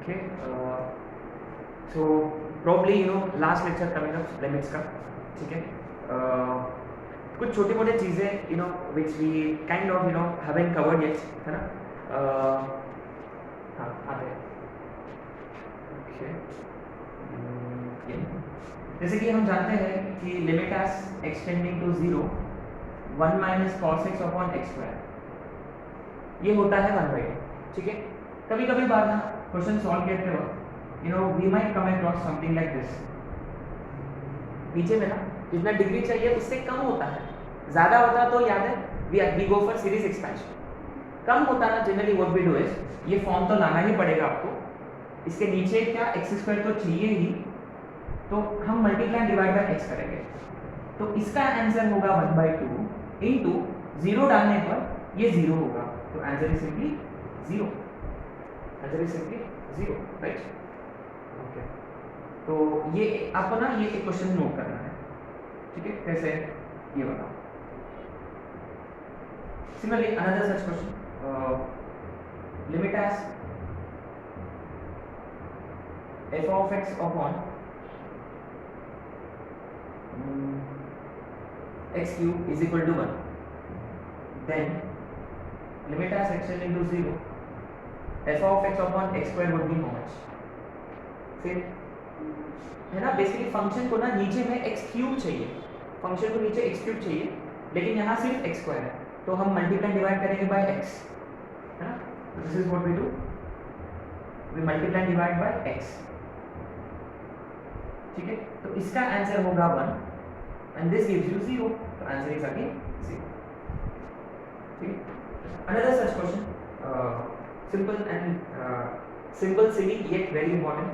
Okay, so probably last lecture coming up limits का, ठीक है. कुछ छोटी मोटी चीज़ें which we kind of haven't covered yet, है ना. हाँ आते हैं. Okay. जैसे कि हम जानते हैं कि limit as extending to 0 1 minus cos x upon x square ये होता है 1/2. ठीक है. कभी कभी बार ना क्वेश्चन सॉल्व करते वक्त we might come across something like this. नीचे में ना जितना डिग्री चाहिए उससे कम होता है. ज़्यादा होता तो याद है we go for series expansion. कम होता ना generally what we do is ये फॉर्म तो लाना ही पड़ेगा आपको. इसके नीचे क्या एक्स स्क्वायर तो चाहिए ही, तो हम मल्टीप्लाई डिवाइड बाय एक्स करेंगे. तो इसका आंसर होगा 1/2 इंटू 0 डालने पर ये 0 होगा. तो answer is simply 0. Answer is simply 0, right. Okay. तो ये आपको ना ये एक क्वेश्चन नोट करना है. ठीक है. कैसे ये बताओ. Similarly another such question limit as f of x upon x cube is equal to 1. Then limit as extending to 0 f of x upon x square would be how much? फिर है ना बेसिकली फंक्शन को ना नीचे में x cube चाहिए. Function को नीचे x क्यूब चाहिए लेकिन यहाँ सिर्फ x स्क्वायर है. तो हम मल्टीप्लाई डिवाइड करेंगे बाय x, है ना. This is what we do. We multiply divide by x. ठीक है. तो इसका आंसर होगा 1 एंड दिस गिव्स यू 0. तो आंसर इज अगेन 0. ठीक है. अनदर सच क्वेश्चन सिंपल सिली येट वेरी इंपॉर्टेंट.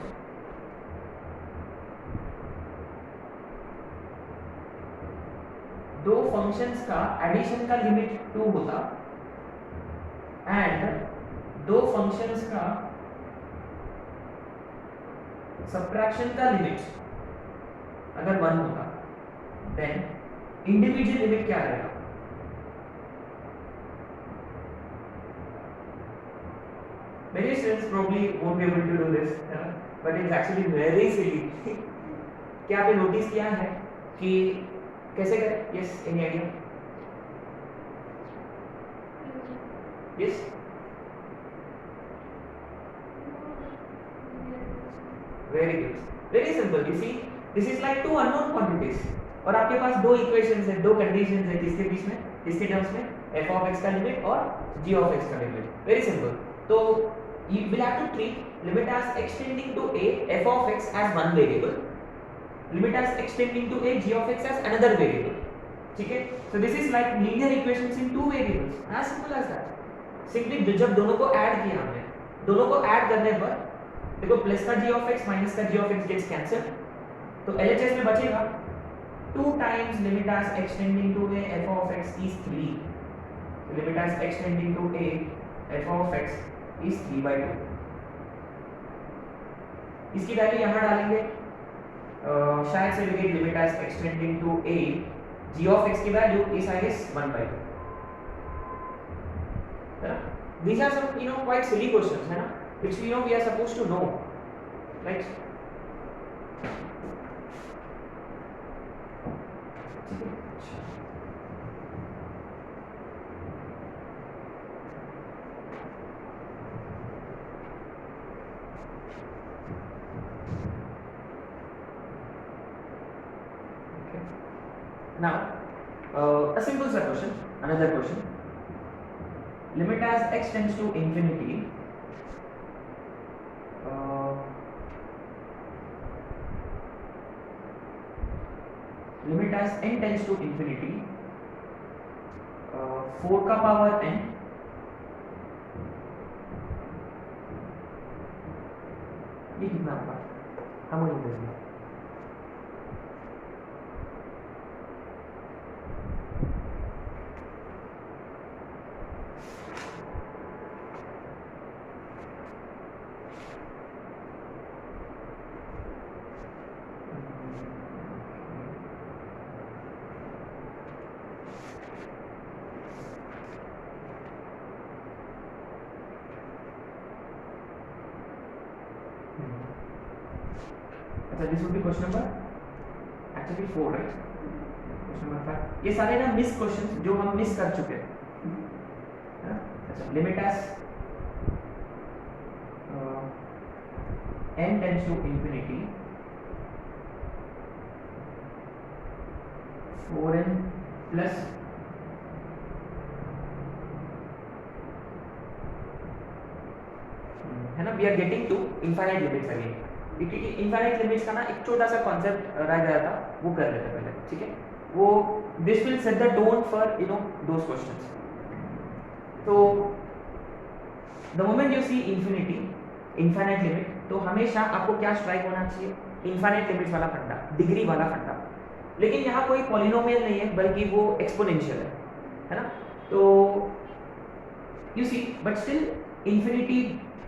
दो फंक्शंस का एडिशन का लिमिट 2 होता एंड दो फंक्शंस का सब्ट्रैक्शन का लिमिट अगर 1 होता देन इंडिविजुअल लिमिट क्या रहेगा. Many students probably won't be able to do this, but it's actually very silly. क्या आपने नोटिस किया है कि कैसे करें. yes, any idea? yes, very good, very simple. You see this is like two unknown quantities और आपके पास दो इक्वेशंस है, दो कंडीशंस है. किसके बीच में, किसके टर्म्स में, f of x का लिमिट और g of x का लिमिट. Very simple. तो you will have to treat limit as extending to a f of x as one variable, limit as extending to a g of x as another variable. ठीक है. so this is like linear equations in two variables, as simple as that. simply जब दोनों को add किया हमने, दोनों को add करने पर देखो प्लस का g of x माइनस का g of x gets cancelled. तो LHS में बचेगा 2 times limit as extending to a f of x is 3. limit as extending to a f of x is 3/2. इसकी value यहाँ डालेंगे. शायद से we get limit as extending to a g of x की value is I guess 1/2. These are some quite silly questions, है ना, which we are supposed to know, right? Now, a simple question, another question. Limit as x tends to infinity. Limit as n tends to infinity. 4 का power n ये कितना होगा हम लोग देखेंगे. अच्छा this would be question number actually 4 right, question number 5। ये सारे ना मिस क्वेश्चंस जो हम मिस कर चुके हैं। अच्छा limit as n tends to infinity 4n plus है ना, we are getting to infinite limits again, क्योंकि इनफाइनाइट लिमिट्स का ना एक छोटा सा कॉन्सेप्ट रह गया था, वो कर लेते पहले, ठीक है। वो this will set the tone for you know those questions. तो the moment you see infinity infinite limit, तो हमेशा आपको क्या स्ट्राइक होना चाहिए, इनफाइनाइट लिमिट्स वाला फंडा, डिग्री वाला फंडा। लेकिन यहाँ कोई पॉलिनोमियल नहीं है बल्कि वो एक्सपोनेंशियल है ना। तो you see but still infinity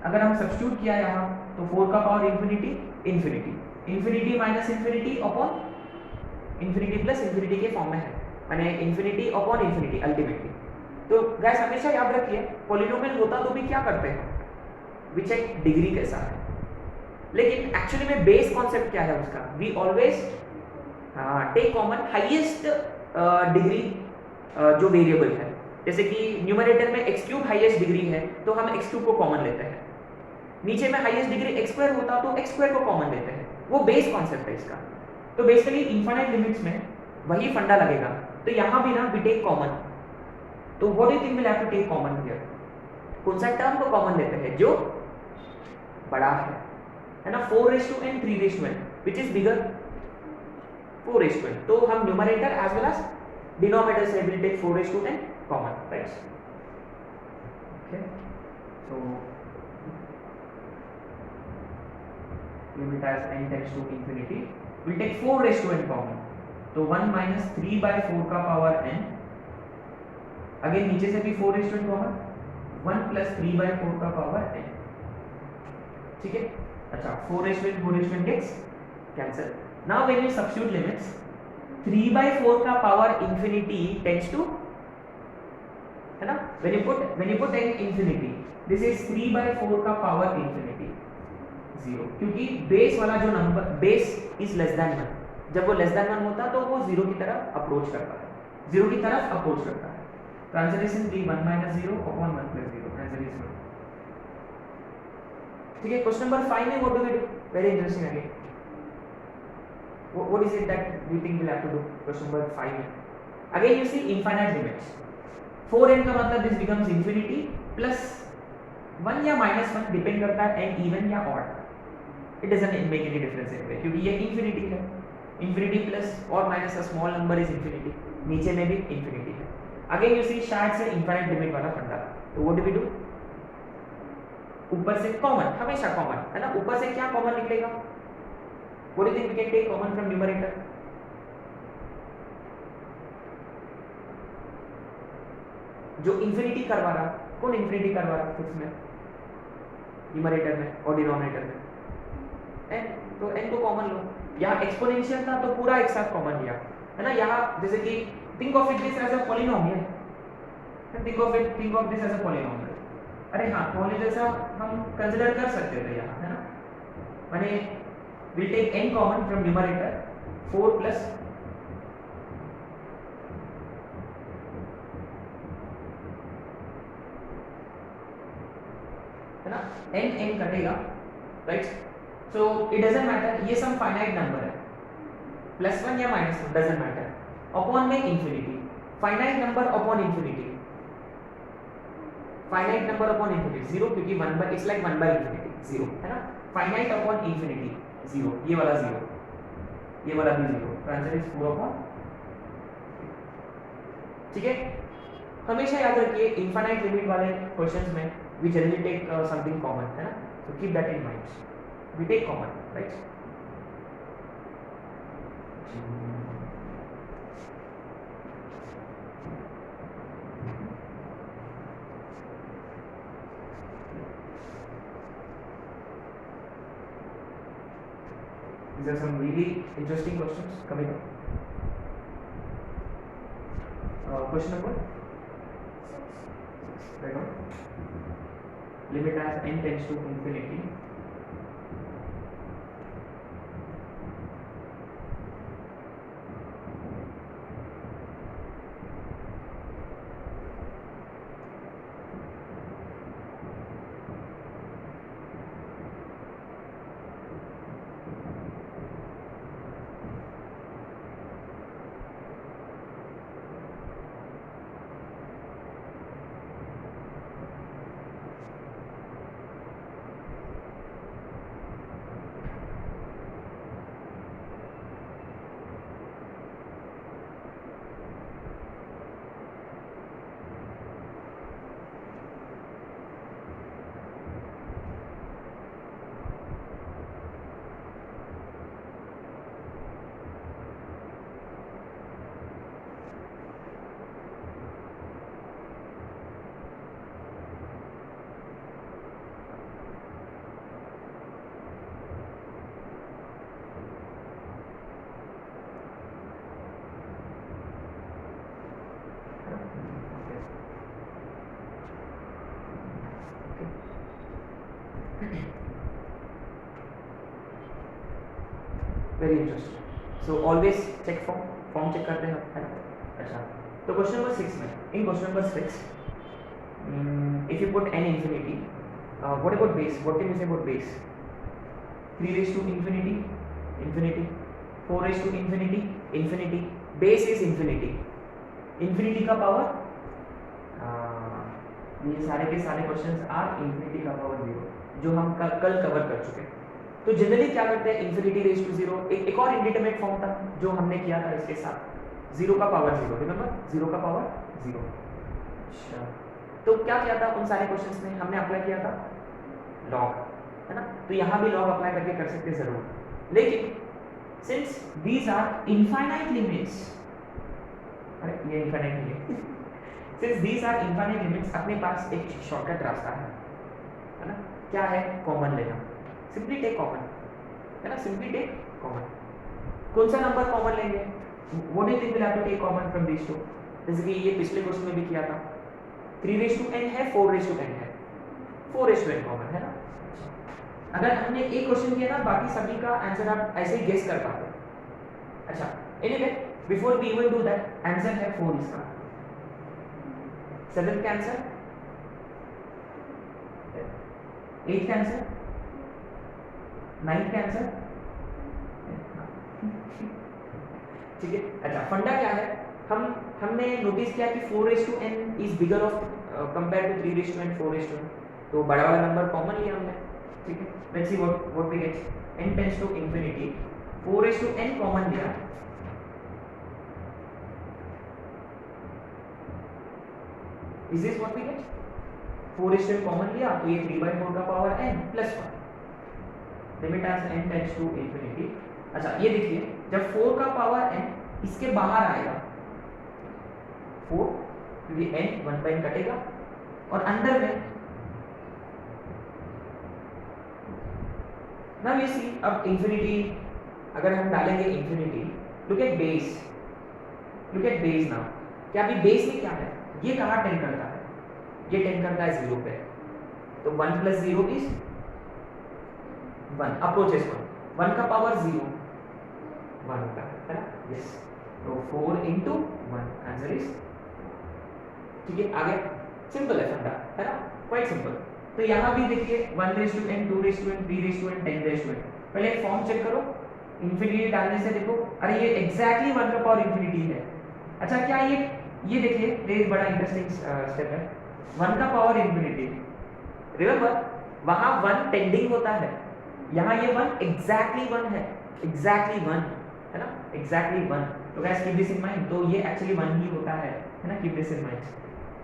अगर हम सब्स्टिट्यूट किया यहाँ तो 4 का power infinity infinity, infinity minus infinity upon infinity plus infinity के फॉर्म में है, माने इंफिनिटी अपॉन इंफिनिटी अल्टीमेटली। तो गाइस हमेशा याद रखिए पॉलिनोमियल होता तो भी क्या करते हैं, वी चेक डिग्री कैसा है। लेकिन एक्चुअली में बेस कॉन्सेप्ट क्या है उसका, we always take common highest degree जो वेरिएबल है। जैसे कि न्यूमरेटर में x क्यूब हाईएस्ट डिग्री है तो हम x क्यूब को कॉमन लेते हैं, नीचे में हाईएस्ट डिग्री x स्क्वायर होता तो x स्क्वायर को कॉमन लेते हैं, वो बेस कॉन्सेप्ट है इसका। तो बेसिकली इनफाइनाइट लिमिट्स में वही फंडा लगेगा। तो यहाँ भी ना वी टेक कॉमन, तो what do you think will have to take common here, कौन सा टर्म को कॉमन लेते हैं जो बड़ा है ना, 4n 3n which is bigger 4n। तो हम numerator as well as denominator से will take 4n common, right? Okay, so limit as n tends to infinity, we'll take 4 raised to n common, तो 1 minus 3 by 4 का power n, again नीचे से भी 4 raised to n common, 1 plus 3 by 4 का power n, ठीक है। अच्छा 4 raised to n 4 raised to n gets cancel। now when you substitute limits 3 by 4 का पावर infinity tends to है ना, when you put n infinity this is 3 by 4 का power infinity 0, क्योंकि base वाला जो number base is less than 1, जब वो less than 1 होता तो वो 0 की तरफ अप्रोच करता है, 0 की तरफ अप्रोच करता है। तो answer is simply 1 minus 0 upon 1 plus 0, answer is 1, ठीक है। क्वेश्चन नंबर 5 में what do we do, very interesting again, what is it that you think we'll have to do, question number 5 again you see infinite limits, 4n का मतलब this becomes infinity plus 1 या minus 1 depend करता है n even या odd, it doesn't make any difference in way, क्योंकि ये infinity है, infinity plus और minus a small number is infinity, नीचे में भी इंफिनिटी है। अगेन यू सी शायद से इनफाइनाइट लिमिट वाला फंडा, तो व्हाट डू वी डू, ऊपर से कॉमन, हमेशा कॉमन है ना, ऊपर से क्या कॉमन निकलेगा, what do you think we can take common from numerator, जो इंफिनिटी करवा रहा, कौन इंफिनिटी करवा रहा फिफ्थ में, न्यूमरेटर में और डिनोमिनेटर में n, तो n को कॉमन लो, यहाँ एक्सपोनेंशियल था तो पूरा एक साथ कॉमन लिया है ना। यहाँ जैसे कि think of it this as a polynomial, think of this as a polynomial, अरे हाँ पॉली जैसा हम कंसीडर कर सकते थे यहाँ, है ना, माने will take n common from numerator 4 plus है ना, n कटेगा, right. So it doesn't matter, ये सम फाइनाइट नंबर है, प्लस 1 या माइनस 1 डजंट मैटर, अपॉन में infinity, finite number upon infinity, finite number upon infinity 0, क्योंकि 1 by its like 1 by infinity 0 है ना, फाइनाइट अपॉन इंफिनिटी 0, ये वाला 0, ये वाला भी 0, तो आंसर इज 4 अपॉन, ठीक है। हमेशा याद रखिए इनफाइनाइट लिमिट वाले क्वेश्चंस में we generally take something common, है ना, so keep that in mind, we take common, right। These are some really interesting questions coming up. Question number 6, right on. Limit as n tends to infinity very interesting. So always check form check करते हैं, है ना। अच्छा, तो question number 6 में, in question number 6, if you put n infinity, what about base? What can you say about base? 3 raised to infinity, infinity, 4 raised to infinity, infinity, base is infinity, infinity का power, ये सारे के सारे questions are infinity का power 0, जो हम कल cover कर चुके हैं। तो जनरली क्या करते हैं, इंफिनिटी रेज टू 0, एक और इंडिटरमिनेट फॉर्म था जो हमने किया था इसके साथ, 0 का पावर 0, रिमेंबर 0 का पावर 0। अच्छा, तो क्या किया था उन सारे क्वेश्चंस में, हमने अप्लाई किया था लॉग, है ना। तो यहाँ भी लॉग अप्लाई करके कर सकते जरूर, लेकिन since these are infinite limits, अरे ये इनफाइनाइट नहीं है since these are infinite limits, अपने पास एक शॉर्टकट रास्ता है ना। क्या है, कॉमन लेना, सिंपली टेक कॉमन, है ना, सिंपली टेक कॉमन। कौन सा नंबर कॉमन लेंगे, what do you think will have to take common from these two? जैसे कि ये पिछले क्वेश्चन में भी किया था, 3 रेज़ टू n है, 4 रेज़ टू n है, 4 रेज़ टू n कॉमन है ना। अगर हमने एक क्वेश्चन किया ना, बाकी सभी का आंसर आप ऐसे ही गेस कर पाते। अच्छा, anyway before we even do that, answer है 4 इसका, 7th का आंसर, 8th का आंसर, 9th का आंसर, ठीक है। अच्छा, फंडा क्या है, हमने नोटिस किया कि 4 raise to n is bigger of compare to 3 raise to n, 4 raise to n, तो बड़ा वाला नंबर कॉमन लिया हमने, ठीक है। Let's see what we get, n tends to infinity, 4 raise to n common लिया, is this what we get, 4 raise to n common लिया, तो ये 3/4 का power n plus 1, limit as n tends to infinity. अच्छा, ये देखिए, जब 4 का पावर n इसके बाहर आएगा 4, क्योंकि n 1/n कटेगा, और अंदर में नाउ यू सी, अब इंफिनिटी अगर हम डालेंगे infinity, look at base, look at base now, क्या अभी बेस में क्या है, ये कहाँ टेंड करता है, ये टेंड करता है 0 पे, तो 1 प्लस 0 इज 1, अप्रोचेस 1 का पावर 0 1 होता है ना, यस। तो 4 इंटू 1 आंसर इज, ठीक है। आगे सिंपल है फंडा, है ना, क्वाइट सिंपल। तो यहाँ भी देखिए 1 raise to n, 2 raise to n, 3 raise to n, 10 raise to n, पहले फॉर्म चेक करो, इंफिनिटी डालने से देखो, अरे ये एग्जैक्टली 1 का पावर इंफिनिटी है। अच्छा, क्या ये देखिए, ये बड़ा इंटरेस्टिंग स्टेप है, 1 का पावर इंफिनिटी, रिमेंबर वहाँ 1 टेंडिंग होता है, यहाँ ये 1 एग्जैक्टली 1 है, एग्जैक्टली 1 है ना, एग्जैक्टली 1। तो guys keep this in mind, तो ये एक्चुअली 1 ही होता है ना, कीप दिस इन माइंड,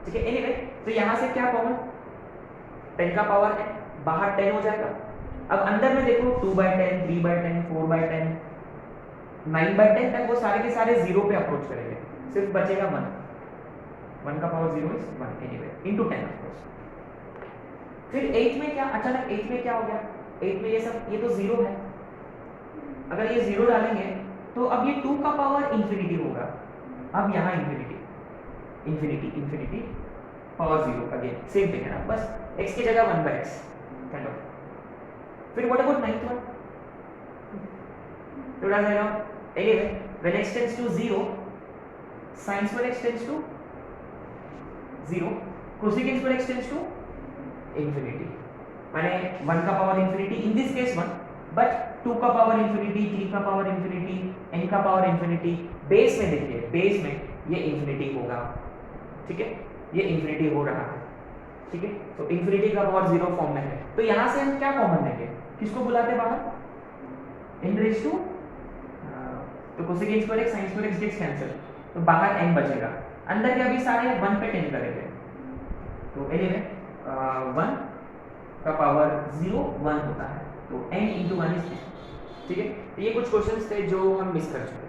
ठीक है। एनीवे, तो यहाँ से क्या कॉमन, 10 का पावर है, बाहर 10 हो जाएगा। अब अंदर में देखो 2/10, 3/10, 4/10, 9/10 तक वो सारे के सारे 0 पे अप्रोच करेंगे, सिर्फ बचेगा 1 का power 0 is 1 anyway, into 10 of course. फिर 8 में क्या, अचानक 8 में क्या हो गया, 8 में ये सब, ये तो 0 है, अगर ये 0 डालेंगे तो अब ये 2 का पावर इंफिनिटी होगा, अब यहाँ infinity infinity infinity power 0, again same thing है ना, बस x की जगह 1/x काइंड ऑफ। फिर व्हाट अबाउट 9th वन, तो डाल देना, anyway when x tends to 0, sin square x tends to 0, cosecant square x tends to infinity, माने 1 का power infinity, in this case 1, but 2 का पावर इंफिनिटी, 3 का power infinity, n का power infinity, base में देखिए, बेस में ये infinity होगा, ठीक है, ये इंफिनिटी हो रहा है, ठीक है। तो इंफिनिटी का पावर 0 फॉर्म में है, तो यहाँ से हम क्या कॉमन लेंगे, किसको बुलाते बाहर, n रेज़ टू, तो cosecant square x, sin square x gets cancel, तो बाहर n बचेगा, अंदर के अभी सारे 1 पे टेंड करेंगे, तो एनीवे 1 का पावर 0 1 होता है, तो n इंटू 1 इज, ठीक है। तो ये कुछ क्वेश्चंस थे जो हम मिस कर चुके,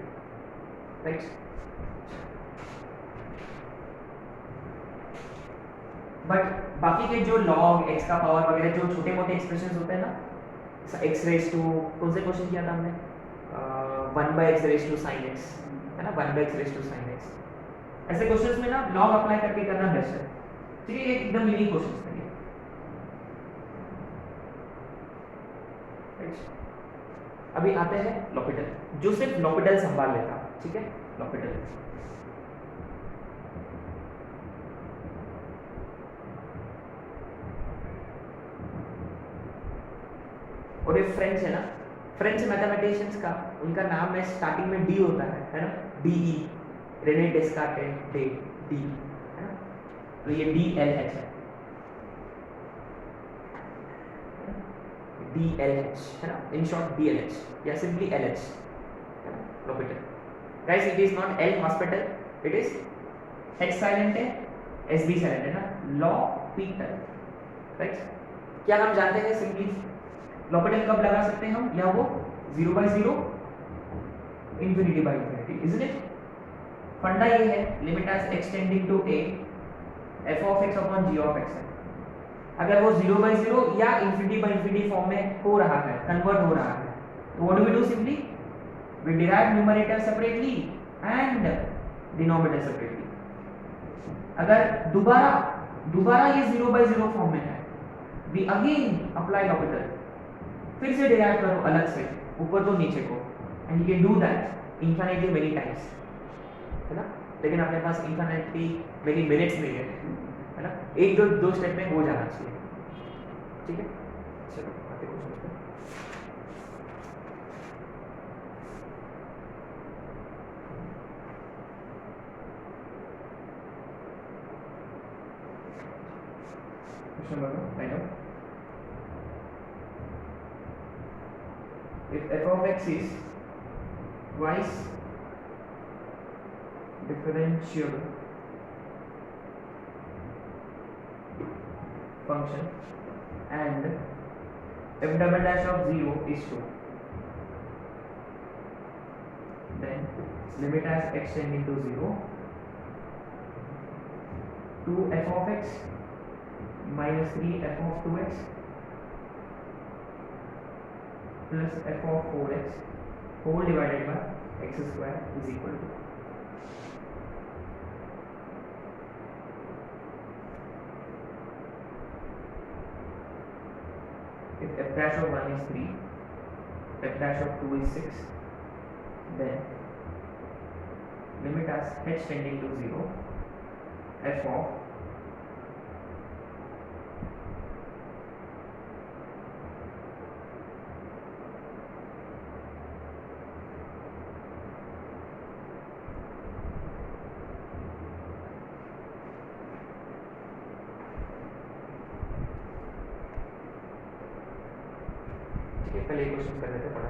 राइट। बट बाकी के जो लॉग, x का पावर वगैरह, जो छोटे मोटे एक्सप्रेशंस होते हैं ना, x रेज़ टू, कौन से क्वेश्चन किया था हमने, 1/x raise to sin x, है ना, 1/x raise to sin x, ऐसे क्वेश्चंस में ना लॉग अप्लाई करके करना बेस्ट है, ठीक है। ये एकदम यूनिक क्वेश्चंस थे, राइट। अभी आते हैं लॉपिटल, जो सिर्फ लॉपिटल संभाल लेता, ठीक है, लॉपिटल। और ये फ्रेंच है ना, फ्रेंच मैथमेटिशियंस का उनका नाम है, स्टार्टिंग में डी होता है ना, डीई, रेने डेस्कार्टेस, डी डी है ना, तो ये डी एल एच है, डी एल एच है ना, in short D L H या सिंपली एल एच है ना, L'Hôpital. Guys it is naught L hospital, it is H silent है, एस बी साइलेंट है ना, लॉपिटल, राइट। क्या हम जानते हैं सिंपली लॉपिटल कब लगा सकते हैं हम, या वो 0/0 infinity by infinity, isn't it. फंडा ये है limit as extending to a f of x upon g of x है। अगर वो 0/0 या इंफिनिटी बाय इंफिनिटी फॉर्म में हो रहा है, कन्वर्ट हो रहा है, तो what do we do, simply we derive numerator separately and denominator separately. अगर दोबारा ये 0/0 फॉर्म में है, वी अगेन अप्लाई लॉपिटल, फिर से डिराइव करो अलग से, ऊपर तो नीचे को, and you can do that infinitely many times, है ना। लेकिन अपने पास इनफिनिटली मेनी मिनट्स नहीं है ना, एक दो स्टेप में हो जाना चाहिए, ठीक है। चलो आगे क्वेश्चन पे। Question number 9, if f of x is twice differentiable function and f double dash of 0 is 2, then limit as x tending to 0 to f of x minus 3 f of 2x plus f of 4x whole divided by x square is equal to, if f dash of 1 is 3, f dash of 2 is 6, then limit as h tending to 0 f of पहले question कर लेते हैं, पढ़ा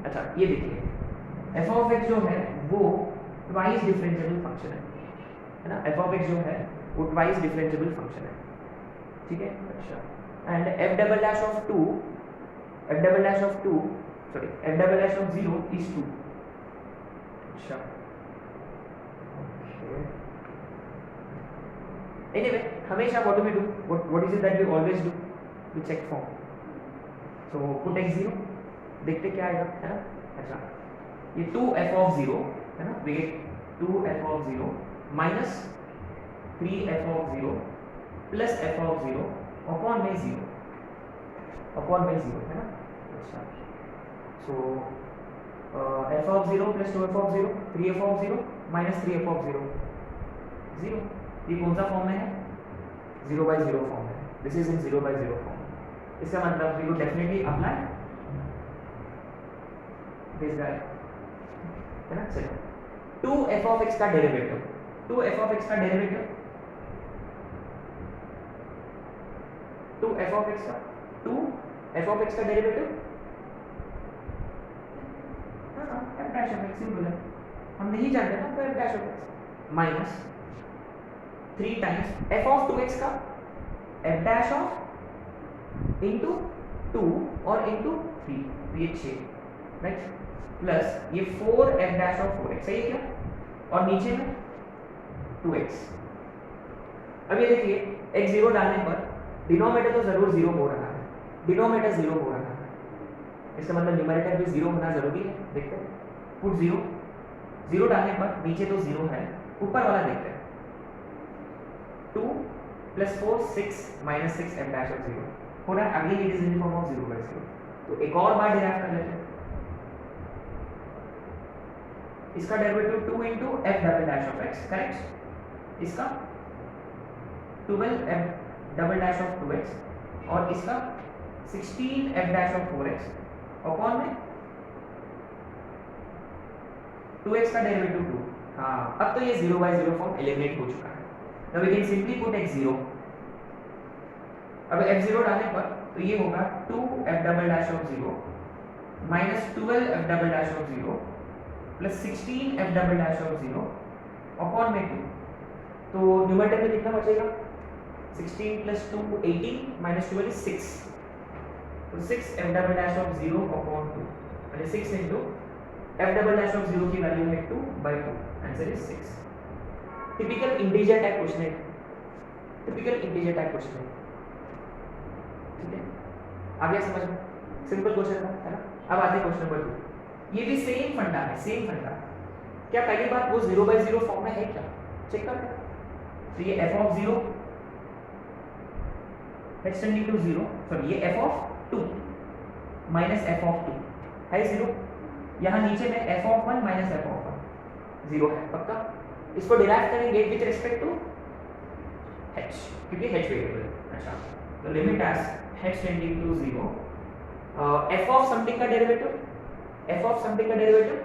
अच्छा। ये देखिए f of x जो है वो ट्वाइस डिफरेंशिएबल फंक्शन है ना, f of x जो है वो ट्वाइस डिफरेंशिएबल फंक्शन है, ठीक है। अच्छा, and f double dash of 2 f double dash of 2 sorry f double dash of 0 is 2, अच्छा okay। anyway हमेशा what do we do, what is it that we always do, we check form, so put x 0, देखते क्या आएगा, है ना। अच्छा, ये 2f of 0 है ना, we get 2f of 0 minus 3f of 0 plus f of 0 upon by 0 है ना। अच्छा, so f of 0 plus 2f of 0 3f of 0 minus 3f of 0 0, ये कौन सा फॉर्म में है, 0/0 फॉर्म है, दिस इज इन 0/0 फॉर्म। इसका मतलब we will definitely apply this guy, है ना। चलो 2f of x का डेरिवेटिव, 2f of x का डेरिवेटिव, 2f of x का 2f of x का डेरिवेटिव, हाँ f dash of x simple है, हम नहीं जानते ना, तो f dash of x minus 3 times f of 2x का f dash of इंटू 2 और इंटू 3, ये 6, राइट, प्लस ये 4f dash of 4x, सही है क्या, और नीचे में 2x। अब ये देखिए x 0 डालने पर डिनोमिनेटर तो जरूर 0 हो रहा है, डिनोमिनेटर 0 हो रहा है, इसका मतलब न्यूमरेटर भी 0 होना जरूरी है। देखते हैं, पुट 0, 0 डालने पर नीचे तो 0 है, ऊपर वाला देखते हैं 2 + 4 6 - 6 f dash of 0 हो रहा है। Again it is in form of 0/0। तो एक और बार डिराइव कर लेते हैं। इसका derivative 2 × f double dash of x, correct. इसका 12 f double dash of 2x और इसका 16 f dash of 4x upon में 2x का डेरिवेटिव 2। हाँ, अब तो ये 0/0 फॉर्म एलिमिनेट हो चुका है। Now we can simply put x0। अब f0 डालने पर तो ये होगा 2 f double dash of 0 minus 12 f double dash of 0 plus 16 f double dash of 0 upon में 2। तो न्यूमरेटर में कितना बचेगा? 16 + 2 18 माइनस 12 is 6। तो 6 f double dash of 0 upon 2 यानी 6 × f डबल डैश ऑफ 0 की वैल्यू है 2/2। Answer is 6। Typical integer type question है, टिपिकल इंटीजर टाइप क्वेश्चन है। ठीक है, आ गया समझ में? सिंपल क्वेश्चन था, है ना? अब आते हैं क्वेश्चन नंबर 2। ये भी सेम फंडा है, सेम फंडा। क्या पहली बात वो 0/0 फॉर्म में है क्या? चेक करते हैं। तो ये f of 0 extending to 0, sorry ये f of 2 minus f of 2 है 0। यहाँ नीचे में f of 1 minus f of 1 0 है पक्का। इसको डिराइव करेंगे विद रिस्पेक्ट टू h, क्योंकि h वेरिएबल है। अच्छा, तो limit as h tending to 0 f of something का डेरिवेटिव, f of समथिंग का derivative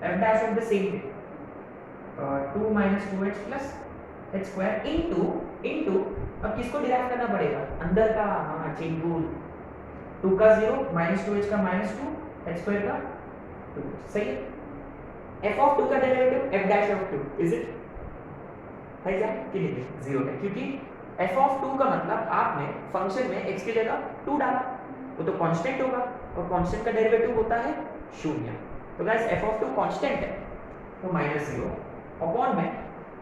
f dash of the same thing 2 - 2h plus h square into अब किसको derive करना पड़ेगा? अंदर का, हाँ, चेन रूल। 2 का 0 - 2h का -2 h स्क्वायर का 2, सही है। f of 2 का derivative f dash of 2 is it है क्या कि नहीं? 0 है, क्योंकि f of 2 का मतलब आपने फंक्शन में x की जगह 2 डाला, वो तो कांस्टेंट होगा और कांस्टेंट का डेरिवेटिव होता है 0। तो गाइस f of 2 कांस्टेंट है तो -0 अपॉन में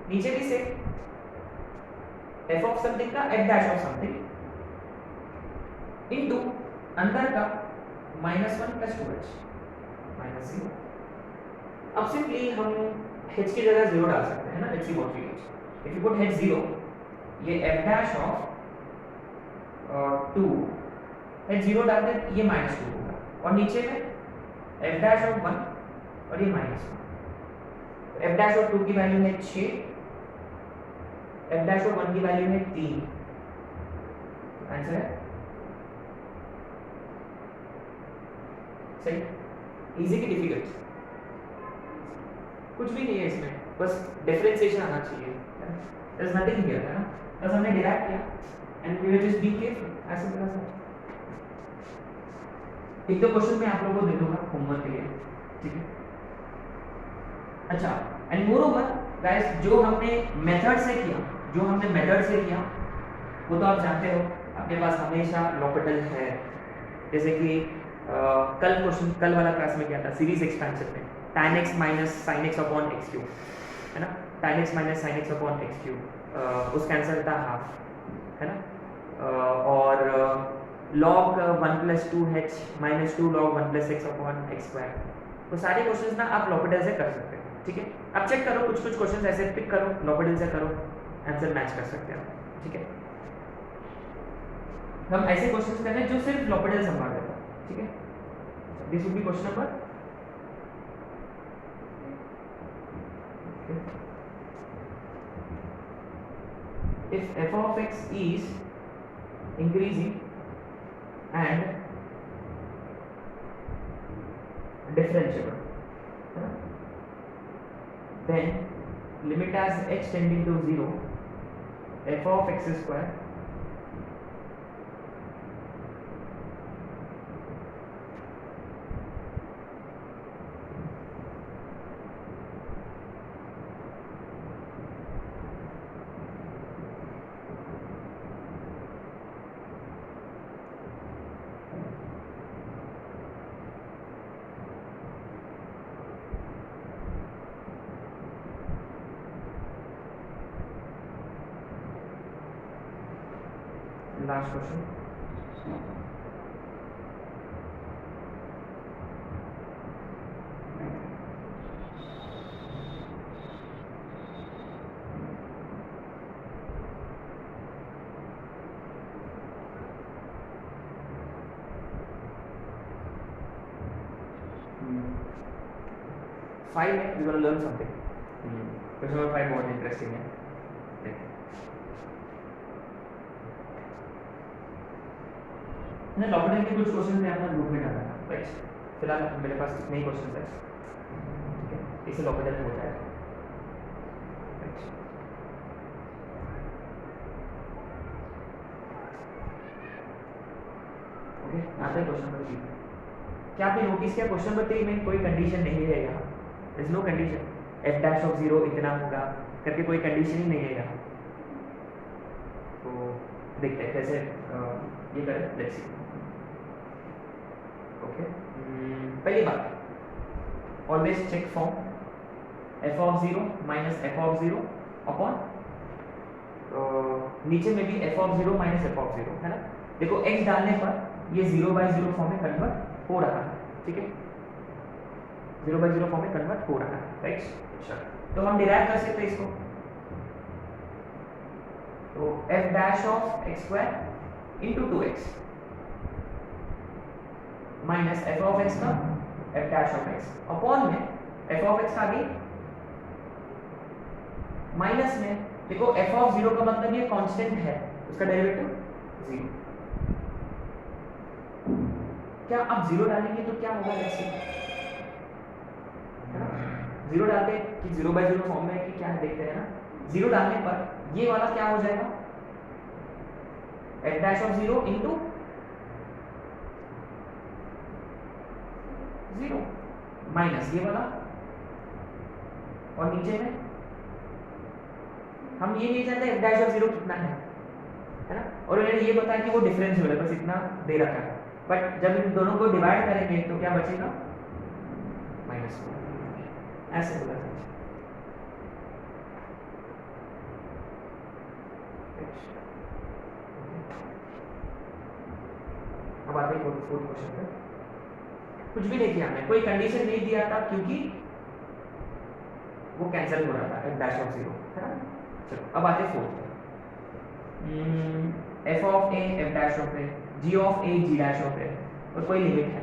नीचे भी से f of समथिंग का f dash of something into अंदर का -1 + 2h -0। अब सिंपली हम h की जगह 0 डाल सकते हैं ना, let's see what we get। if you put h 0, ये f डैश ऑफ 2 h 0 डाल दें, ये -2 होगा और नीचे में f डैश ऑफ 1 और ये -1। f डैश ऑफ 2 की वैल्यू है 6, f डैश ऑफ 1 की वैल्यू है 3। आंसर है सही। इजी की डिफिकल्ट कुछ भी नहीं है इसमें, बस डिफरेंशिएशन आना चाहिए। देयर इज नथिंग हियर, है ना? बस हमने डिराइव किया and we will just be careful, ऐसे तरह से। एक तो क्वेश्चन मैं आप लोगों को दे दूंगा होमवर्क के लिए, ठीक है? अच्छा, एंड मोरओवर गाइस, जो हमने मेथड से किया वो तो आप जानते हो, आपके पास हमेशा लॉपिटल है। जैसे कि कल वाला क्लास में क्या था, सीरीज एक्सपेंशन में tan x - sin x upon x3, है ना? tan x - sin x upon x3, उसका आंसर था हाफ, है ना? और log 1 + 2h - 2 log 1 + x upon x²। तो सारे क्वेश्चंस ना आप लॉपिटल से कर सकते हैं, ठीक है? अब चेक करो, कुछ क्वेश्चंस ऐसे पिक करो, लॉपिटल से करो, आंसर मैच कर सकते हैं, ठीक है? हम ऐसे क्वेश्चंस करते हैं जो सिर्फ लॉपिटल संभाल लेता है, ठीक है? This would be question number if f of x is increasing and differentiable, then limit as h tending to 0 f of x square last question। 5 है, we gonna learn something. Question number 5 बहुत interesting है। Lockdown के कुछ question मैं अपना group में डाला था, राइट। फिलहाल मेरे पास इतने ही क्वेश्चन है, ठीक है, इसे लॉकडाउन हो जाएगा। ओके, आते हैं क्वेश्चन नंबर 3। क्या आपने नोटिस किया क्वेश्चन नंबर 3 में कोई कंडीशन नहीं है यहाँ, is no condition. f dash of 0 इतना होगा करके कोई कंडीशन ही नहीं है यहाँ। तो देखते हैं कैसे ये करें, लेट्स सी। ओके, पहली बात, always check form f of 0 minus f of 0 upon नीचे में भी f of 0 minus f of 0 है ना। देखो x डालने पर ये 0/0 फॉर्म में कन्वर्ट हो रहा है, ठीक है, 0/0 फॉर्म में कन्वर्ट हो रहा है, राइट। चलो, तो हम डिराइव कर सकते हैं इसको। तो f dash of x square into 2x minus f of x का f dash of x upon में f ऑफ x का आगे माइनस में, देखो f ऑफ 0 का मतलब ये कांस्टेंट है, उसका डेरिवेटिव 0। क्या आप 0 डालेंगे तो क्या होगा, लेट्स सी, है ना। 0 डालते कि 0/0 फॉर्म में कि क्या है देखते हैं ना। 0 डालने पर ये वाला क्या हो जाएगा, f dash of 0 into 0 minus ये वाला, और नीचे में हम ये नहीं जानते f डैश ऑफ 0 कितना है ना। और उन्होंने ये बताया कि वो डिफरेंशियल है, बस इतना दे रखा है। बट जब इन दोनों को डिवाइड करेंगे तो क्या बचेगा, -4, ऐसे होगा। अब आते हैं फोर्थ क्वेश्चन पे। कुछ भी नहीं किया हमने, कोई कंडीशन नहीं दिया था क्योंकि वो कैंसिल हो रहा था f डैश ऑफ 0, है ना। चलो अब आते हैं फोर्थ पे। f of a f dash of a, g of a g dash of a, और कोई लिमिट है।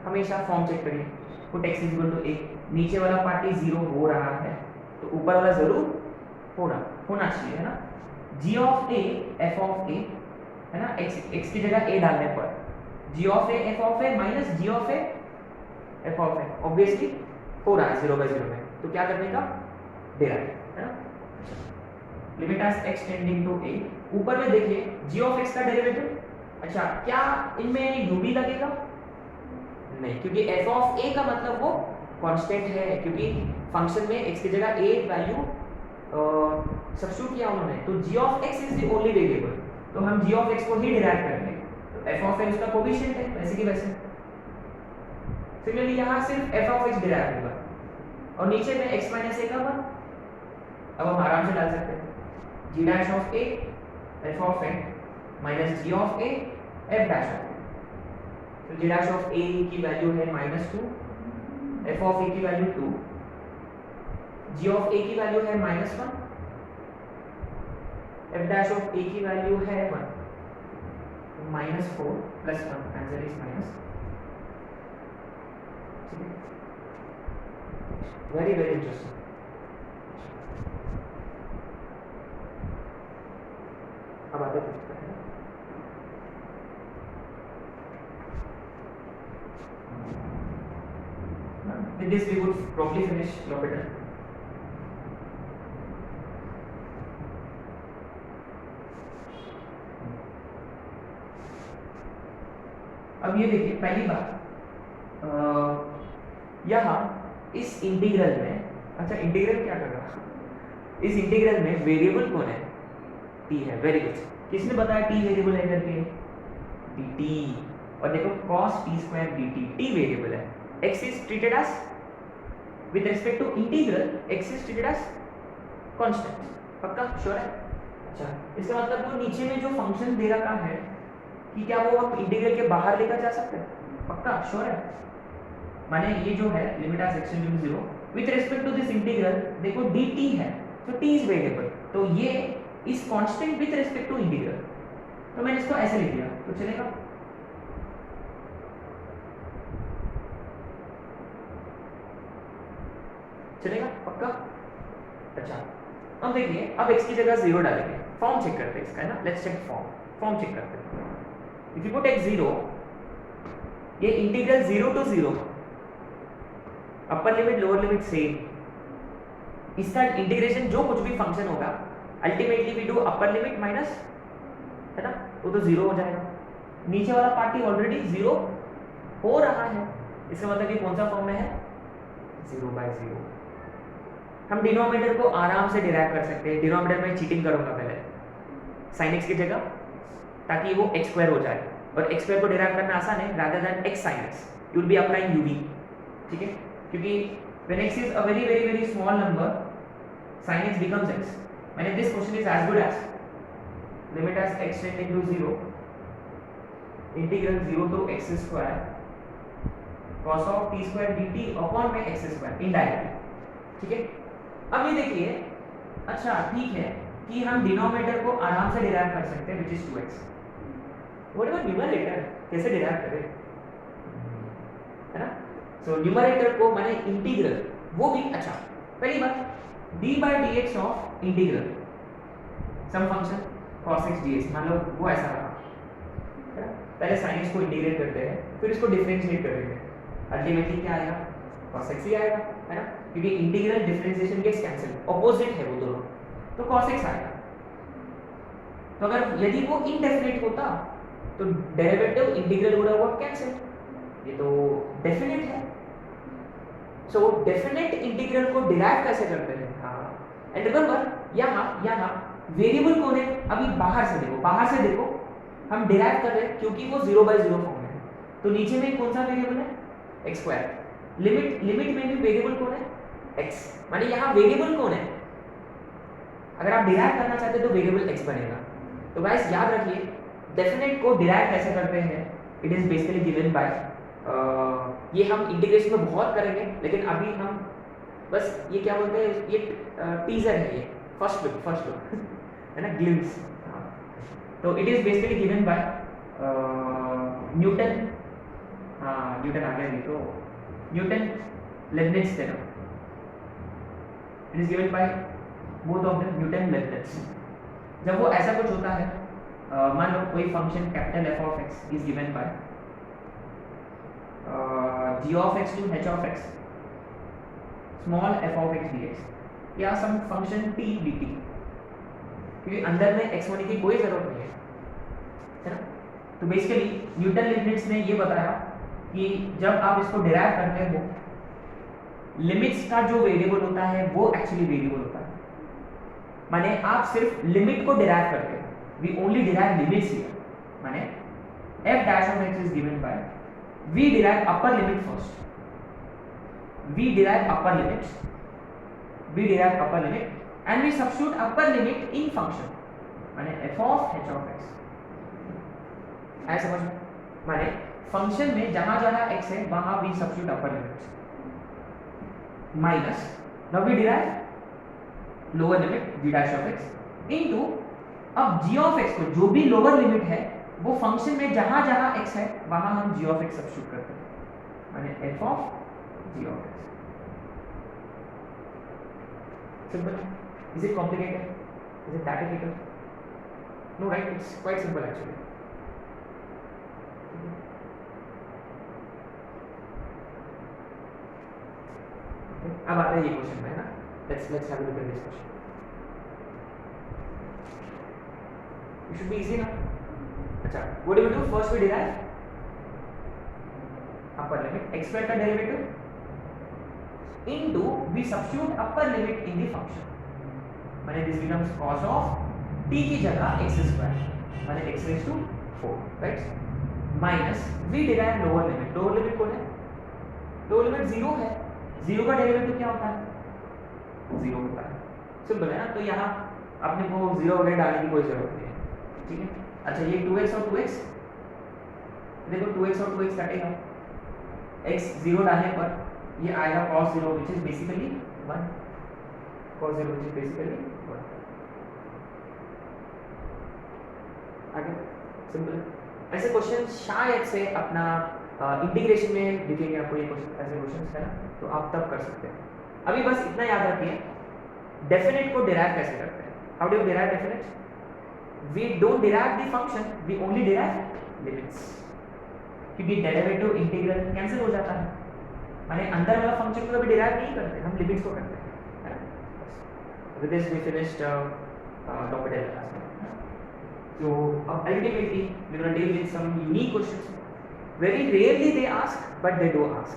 हमेशा फॉर्म चेक करिए, put x equal to a, नीचे वाला पार्ट 0 हो रहा है तो ऊपर वाला जरूर होना चाहिए, है ना। g of a f of a, है ना, x की जगह a डालने पर g of a f of a minus g of a f of a obviously हो रहा है 0/0 में, तो क्या करने का, डिराइव, है ना। Limit as x tending to a, ऊपर में देखिए g ऑफ x का डेरिवेटिव। अच्छा, क्या इनमें u भी लगेगा, नहीं, क्योंकि f ऑफ a का मतलब वो कांस्टेंट है, क्योंकि फंक्शन में x की जगह a वैल्यू सब्स्टिट्यूट किया उन्होंने, तो g of x is the only variable, तो हम g ऑफ x को ही डिराइव करेंगे। तो f ऑफ x उसका कोएफिशिएंट है, वैसे की वैसे। सिमिलरली यहाँ सिर्फ f ऑफ x डिराइव होगा, और नीचे में x माइनस a का मान। अब हम आराम से डाल सकते हैं g dash of a f of x minus g of a f dash of a। तो g डैश ऑफ a की वैल्यू है -2, f ऑफ a की वैल्यू 2, g ऑफ a की वैल्यू है -1, f डैश ऑफ a की value है 1, तो -4 + 1, answer is minus. Very very interesting. अब आते हैं with this we would probably finish L'Hopital. अब ये देखिए, पहली बात यहाँ इस इंटीग्रल में, अच्छा इंटीग्रल क्या कर रहा है, इस इंटीग्रल में वेरिएबल कौन है, t है। वेरी गुड, किसने बताया t वेरिएबल है करके, dt। और देखो cos t square dt, t variable है। x is treated as, with respect to integral, x is treated as constant। पक्का श्योर है। अच्छा, इसका मतलब वो नीचे में जो फंक्शन दे रखा है कि क्या वो हम इंटीग्रल के बाहर लेकर जा सकते हैं, पक्का श्योर है। माने ये जो है limit as x tending to 0 with respect to this integral, देखो dt है, तो t इज वेरिएबल, तो ये is constant with respect to integral, तो मैंने इसको ऐसे लिख दिया, तो चलेगा। चलेगा पक्का? अच्छा अब देखिए, अब x की जगह 0 डालेंगे, फॉर्म चेक करते हैं इसका, है ना, लेट्स चेक फॉर्म चेक करते हैं। इफ यू पुट x 0, ये integral 0 to 0, upper limit lower limit same, इसका इंटीग्रेशन जो कुछ भी फंक्शन होगा ultimately we do upper limit minus, है ना, वो तो 0 हो जाएगा। नीचे वाला पार्टी ऑलरेडी 0 हो रहा है, इसका मतलब ये कौन सा फॉर्म में है, 0/0। हम डिनोमिनेटर को आराम से डिराइव कर सकते हैं। डिनोमिनेटर में चीटिंग करूंगा पहले, sin x की जगह, ताकि वो x² हो जाए, और x² को डिराइव करना आसान है, rather than x sin x you will be applying uv, ठीक है, क्योंकि when x is a very very very small number sin x becomes x, and this question is as good as limit as x tending to 0 integral 0 to x square cos of t square dt upon में x square indirectly, ठीक है। अब ये देखिए, अच्छा ठीक है कि हम डिनोमिनेटर को आराम से डिराइव कर सकते हैं which is 2x, what about numerator, कैसे डिराइव करें, है ना। सो न्यूमरेटर को मैंने इंटीग्रल, वो भी अच्छा, पहली बात d/dx of integral sum function cos x dx, मान लो वो ऐसा रहा, है ना, पहले sin x को इंटीग्रेट करते हैं, फिर इसको डिफरेंशिएट करेंगे, अल्टीमेटली क्या आएगा, cos x ही आएगा, है ना, क्योंकि integral differentiation gets cancel, opposite है वो दोनों, तो cos x आएगा। तो अगर यदि वो इनडेफिनिट होता तो डेरिवेटिव इंटीग्रल हो रहा हुआ कैंसिल, ये तो डेफिनेट है। सो डेफिनेट इंटीग्रल को डिराइव कैसे करते हैं, हाँ, एंड रिमेंबर यहाँ वेरिएबल कौन है, अभी बाहर से देखो हम डिराइव कर रहे हैं क्योंकि वो 0/0 फॉर्म है, तो नीचे में कौन सा वेरिएबल है, x², लिमिट में भी वेरिएबल कौन है, x, माने यहाँ वेरिएबल कौन है, अगर आप डिराइव करना चाहते हो तो वेरिएबल x बनेगा। तो गाइस याद रखिए, डेफिनेट को डिराइव कैसे करते हैं, it is basically given bye, ये हम इंटीग्रेशन में बहुत करेंगे, लेकिन अभी हम बस ये क्या बोलते हैं, ये टीजर है, ये फर्स्ट लुक है ना, ग्लिम्स। तो it is basically given by Newton, Newton आ गया, ये तो Newton Leibniz theorem, it is given by both of them, Newton Leibniz. जब वो ऐसा कुछ होता है, मान लो कोई function capital f of x is given by g of x to h of x small f of x dx, या सम फंक्शन t dt, क्योंकि अंदर में x होने की कोई जरूरत नहीं है ना। तो बेसिकली न्यूटन लेibniz ने ये बताया कि जब आप इसको डिराइव करते हो, लिमिट्स का जो वेरिएबल होता है वो एक्चुअली वेरिएबल होता है, माने आप सिर्फ लिमिट को डिराइव करते हो, we only derive limits here, माने f dash of x is given by, we derive upper limit first, we derive upper limit and we substitute upper limit in function, माने f of h of x, ऐसा समझ में, माने function में जहां x है वहां we substitute upper limit minus, now we derive lower limit g dash of x into, अब g of x को जो भी लोअर लिमिट है वो फंक्शन में जहां x है वहां हम g of x सब्स्टिट्यूट करते हैं, माने f of g of x। Simple, is it complicated, is it that difficult, no right, it's quite simple actually. अब आता है ये क्वेश्चन में, है ना, let's have a look at this question, it should be easy ना। अच्छा, what do we do, first we derive upper limit x² का derivative into we substitute upper limit in the function, माने this becomes cos of t की जगह x², माने x raised to 4, right, minus we derive lower limit कौन है, lower limit 0 है, 0 का derivative क्या होता है, 0 होता है, सिंपल है ना। तो यहाँ अपने को 0 वगैरह डालने की कोई जरूरत नहीं है, ठीक है। अच्छा, ये 2x और 2x, देखो 2x और 2x कटेगा, x 0 डालने पर ये आएगा cos 0 which is basically 1, cos 0 which is basically 1, आगे सिंपल है। ऐसे क्वेश्चन शायद से अपना इंटीग्रेशन में दिखेंगे आपको, ये क्वेश्चन, ऐसे क्वेश्चन है ना, तो आप तब कर सकते हैं। अभी बस इतना याद रखिए, डेफिनेट को डिराइव कैसे करते हैं. How do you derive definite? We don't derive the function, we only derive limits, क्योंकि डेरिवेटिव इंटीग्रल कैंसिल हो जाता है, माने अंदर वाला फंक्शन को कभी डिराइव नहीं करते, हम लिमिट्स को करते हैं. With this we finished topic class. So ultimately we are going to deal with some unique questions. Very rarely they ask, but they do ask,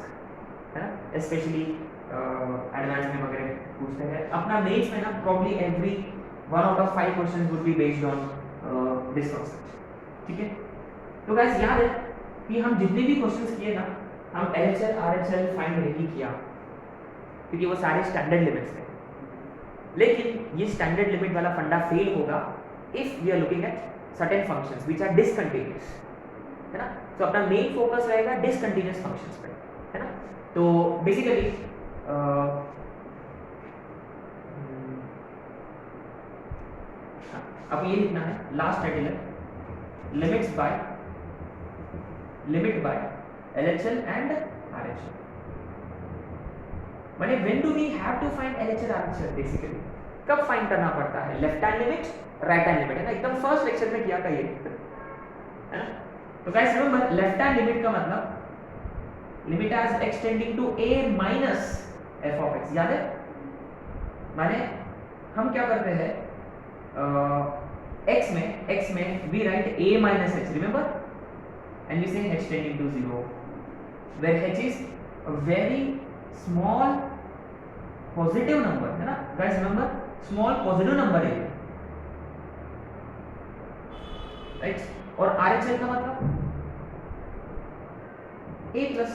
है ना? Especially advanced में वगैरह पूछते हैं. अपना mains में ना probably every 1 out of 5 questions would be based on this concept. ठीक है? तो guys याद है कि हम जितने भी questions किए ना, हम LHL RHL फाइंड नहीं किया, क्योंकि वो सारे स्टैंडर्ड लिमिट्स थे. लेकिन ये स्टैंडर्ड लिमिट वाला फंडा फेल होगा if we are looking at certain functions which are discontinuous, है ना. तो अपना मेन फोकस रहेगा डिसकंटीन्यूअस फंक्शंस पे, है ना. तो बेसिकली अब ये लिखना है लास्ट टाइटल है limit by LHL and RHL. माने when do we have to find LHL RHL? Basically कब फाइंड करना पड़ता है? Left hand limit, right hand limit, है ना. एकदम फर्स्ट लेक्चर में किया था ये, है ना. तो guys remember, left hand limit का मतलब limit as extending to a minus f of x. याद है? माने हम क्या करते हैं, x में we write a minus h, remember, and we say h tending to 0, where h is a very small positive number, है ना. Guys remember, small positive number है, राइट. और RHL का मतलब a प्लस,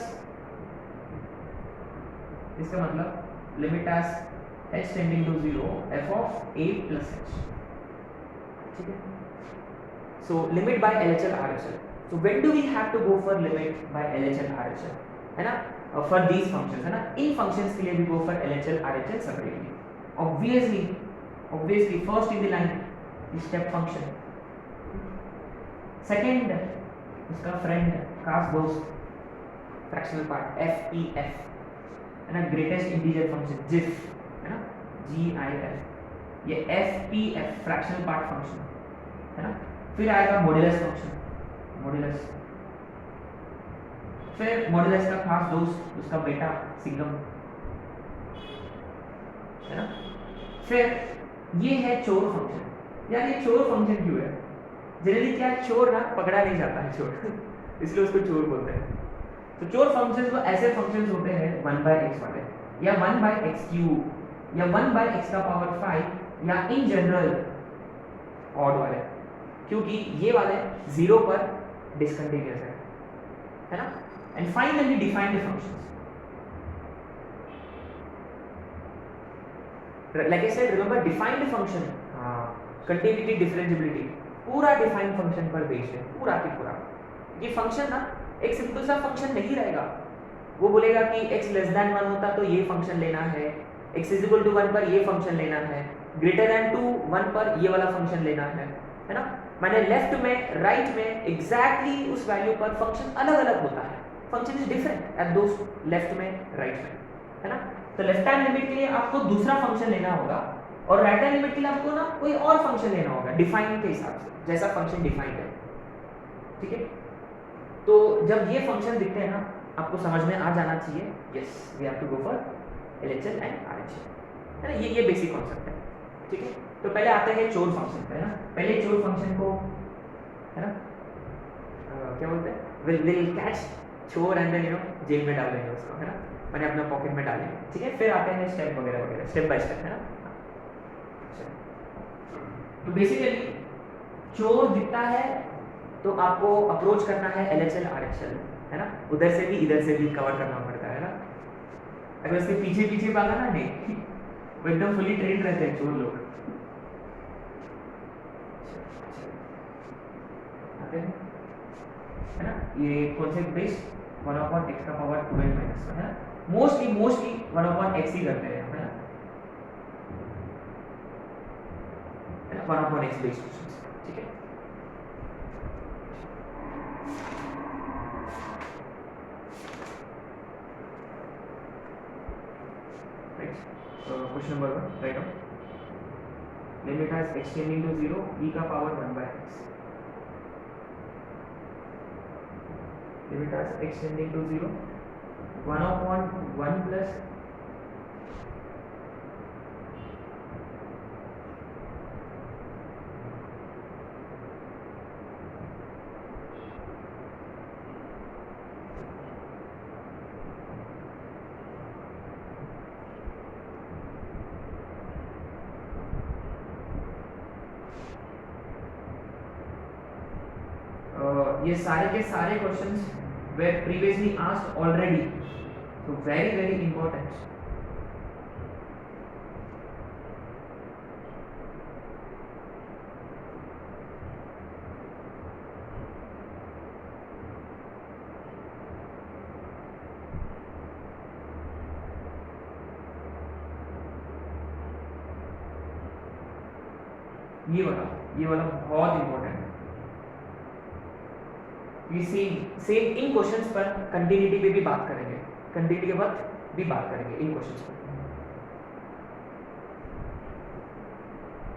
इसका मतलब limit as h tending to 0 f of a plus h. ठीक है. So limit by LHL RHL. So when do we have to go for limit by LHL RHL, है ना. For these functions, है ना. इन functions के लिए we go for LHL RHL separately. Obviously first in the line is step function, second उसका friend खास दोस्त fractional part FEF, है ना. greatest integer function GIF, है ना, GIF. ये FPF fractional part function, है ना. फिर आएगा मॉड्यूलस फंक्शन, मॉड्यूलस. फिर मॉड्यूलस का खास दोस्त उसका बेटा सिग्नम, है ना. फिर ये है चोर फंक्शन. यार ये चोर फंक्शन क्यों है? जनरली क्या है, चोर ना पकड़ा नहीं जाता है चोर इसलिए उसको चोर बोलते हैं. तो चोर फंक्शंस वो ऐसे फंक्शंस होते हैं 1/x वाले, या 1/x³ या 1/x का पावर 5, या इन जनरल ऑड वाले, क्योंकि ये वाले 0 पर डिसकंटीन्यूअस है ना. And finally define the functions. Like I said, remember defined function, continuity, differentiability, पूरा डिफाइंड फंक्शन पर बेस्ड है, पूरा की पूरा. ये फंक्शन ना एक सिंपल सा फंक्शन नहीं रहेगा. वो बोलेगा कि x लेस देन 1 होता तो ये फंक्शन लेना है, x इज इक्वल टू 1 पर ये फंक्शन लेना है, ग्रेटर देन टू 1 पर ये वाला फंक्शन लेना है ना. माने लेफ्ट में राइट में एग्जैक्टली उस वैल्यू पर फंक्शन अलग अलग होता है. Function is different at those left में राइट में, है ना. तो लेफ्ट हैंड लिमिट के लिए आपको दूसरा फंक्शन लेना होगा, और राइट हैंड लिमिट के लिए आपको ना कोई और फंक्शन लेना होगा डिफाइन के हिसाब से, जैसा फंक्शन डिफाइंड है. ठीक है. तो जब ये फंक्शन दिखते हैं ना, आपको समझ में आ जाना चाहिए yes we have to go for LHL and RHL, है ना. ये बेसिक कॉन्सेप्ट है. ठीक है. तो पहले आते हैं चोर फंक्शन पे, है ना. पहले चोर फंक्शन को, है ना, क्या बोलते हैं, विल कैच चोर एंड देन जेल में डाल देंगे उसको, है ना, मैंने अपना पॉकेट में डालेंगे. ठीक है. फिर आते हैं स्टेप वगैरह वगैरह, स्टेप बाय स्टेप, है ना. तो बेसिकली चोर दिखता है तो आपको अप्रोच करना है LHL RHL, है ना. उधर से भी इधर से भी कवर करना पड़ता है ना. अगर उसके पीछे पीछे भागा ना, नहीं वो एकदम फुली ट्रेंड रहते हैं चोर लोग. आते हैं, है ना. ये कॉन्सेप्ट बेस्ड 1/x का पावर 12 माइनस, है ना. मोस्टली 1/x ही करते हैं, है ना. 1/x based questions. ठीक है. Right. Question number 1 right down. Limit as extending to 0 e का power 1/x. Limit as extending to 0 1/1 plus ये सारे के सारे questions were previously asked already, so very very important. ये वाला बहुत इंपॉर्टेंट है. ये सेम इन क्वेश्चंस पर कंटिन्यूटी पे भी बात करेंगे, कंटिन्यूटी के बाद भी बात करेंगे इन क्वेश्चंस पर.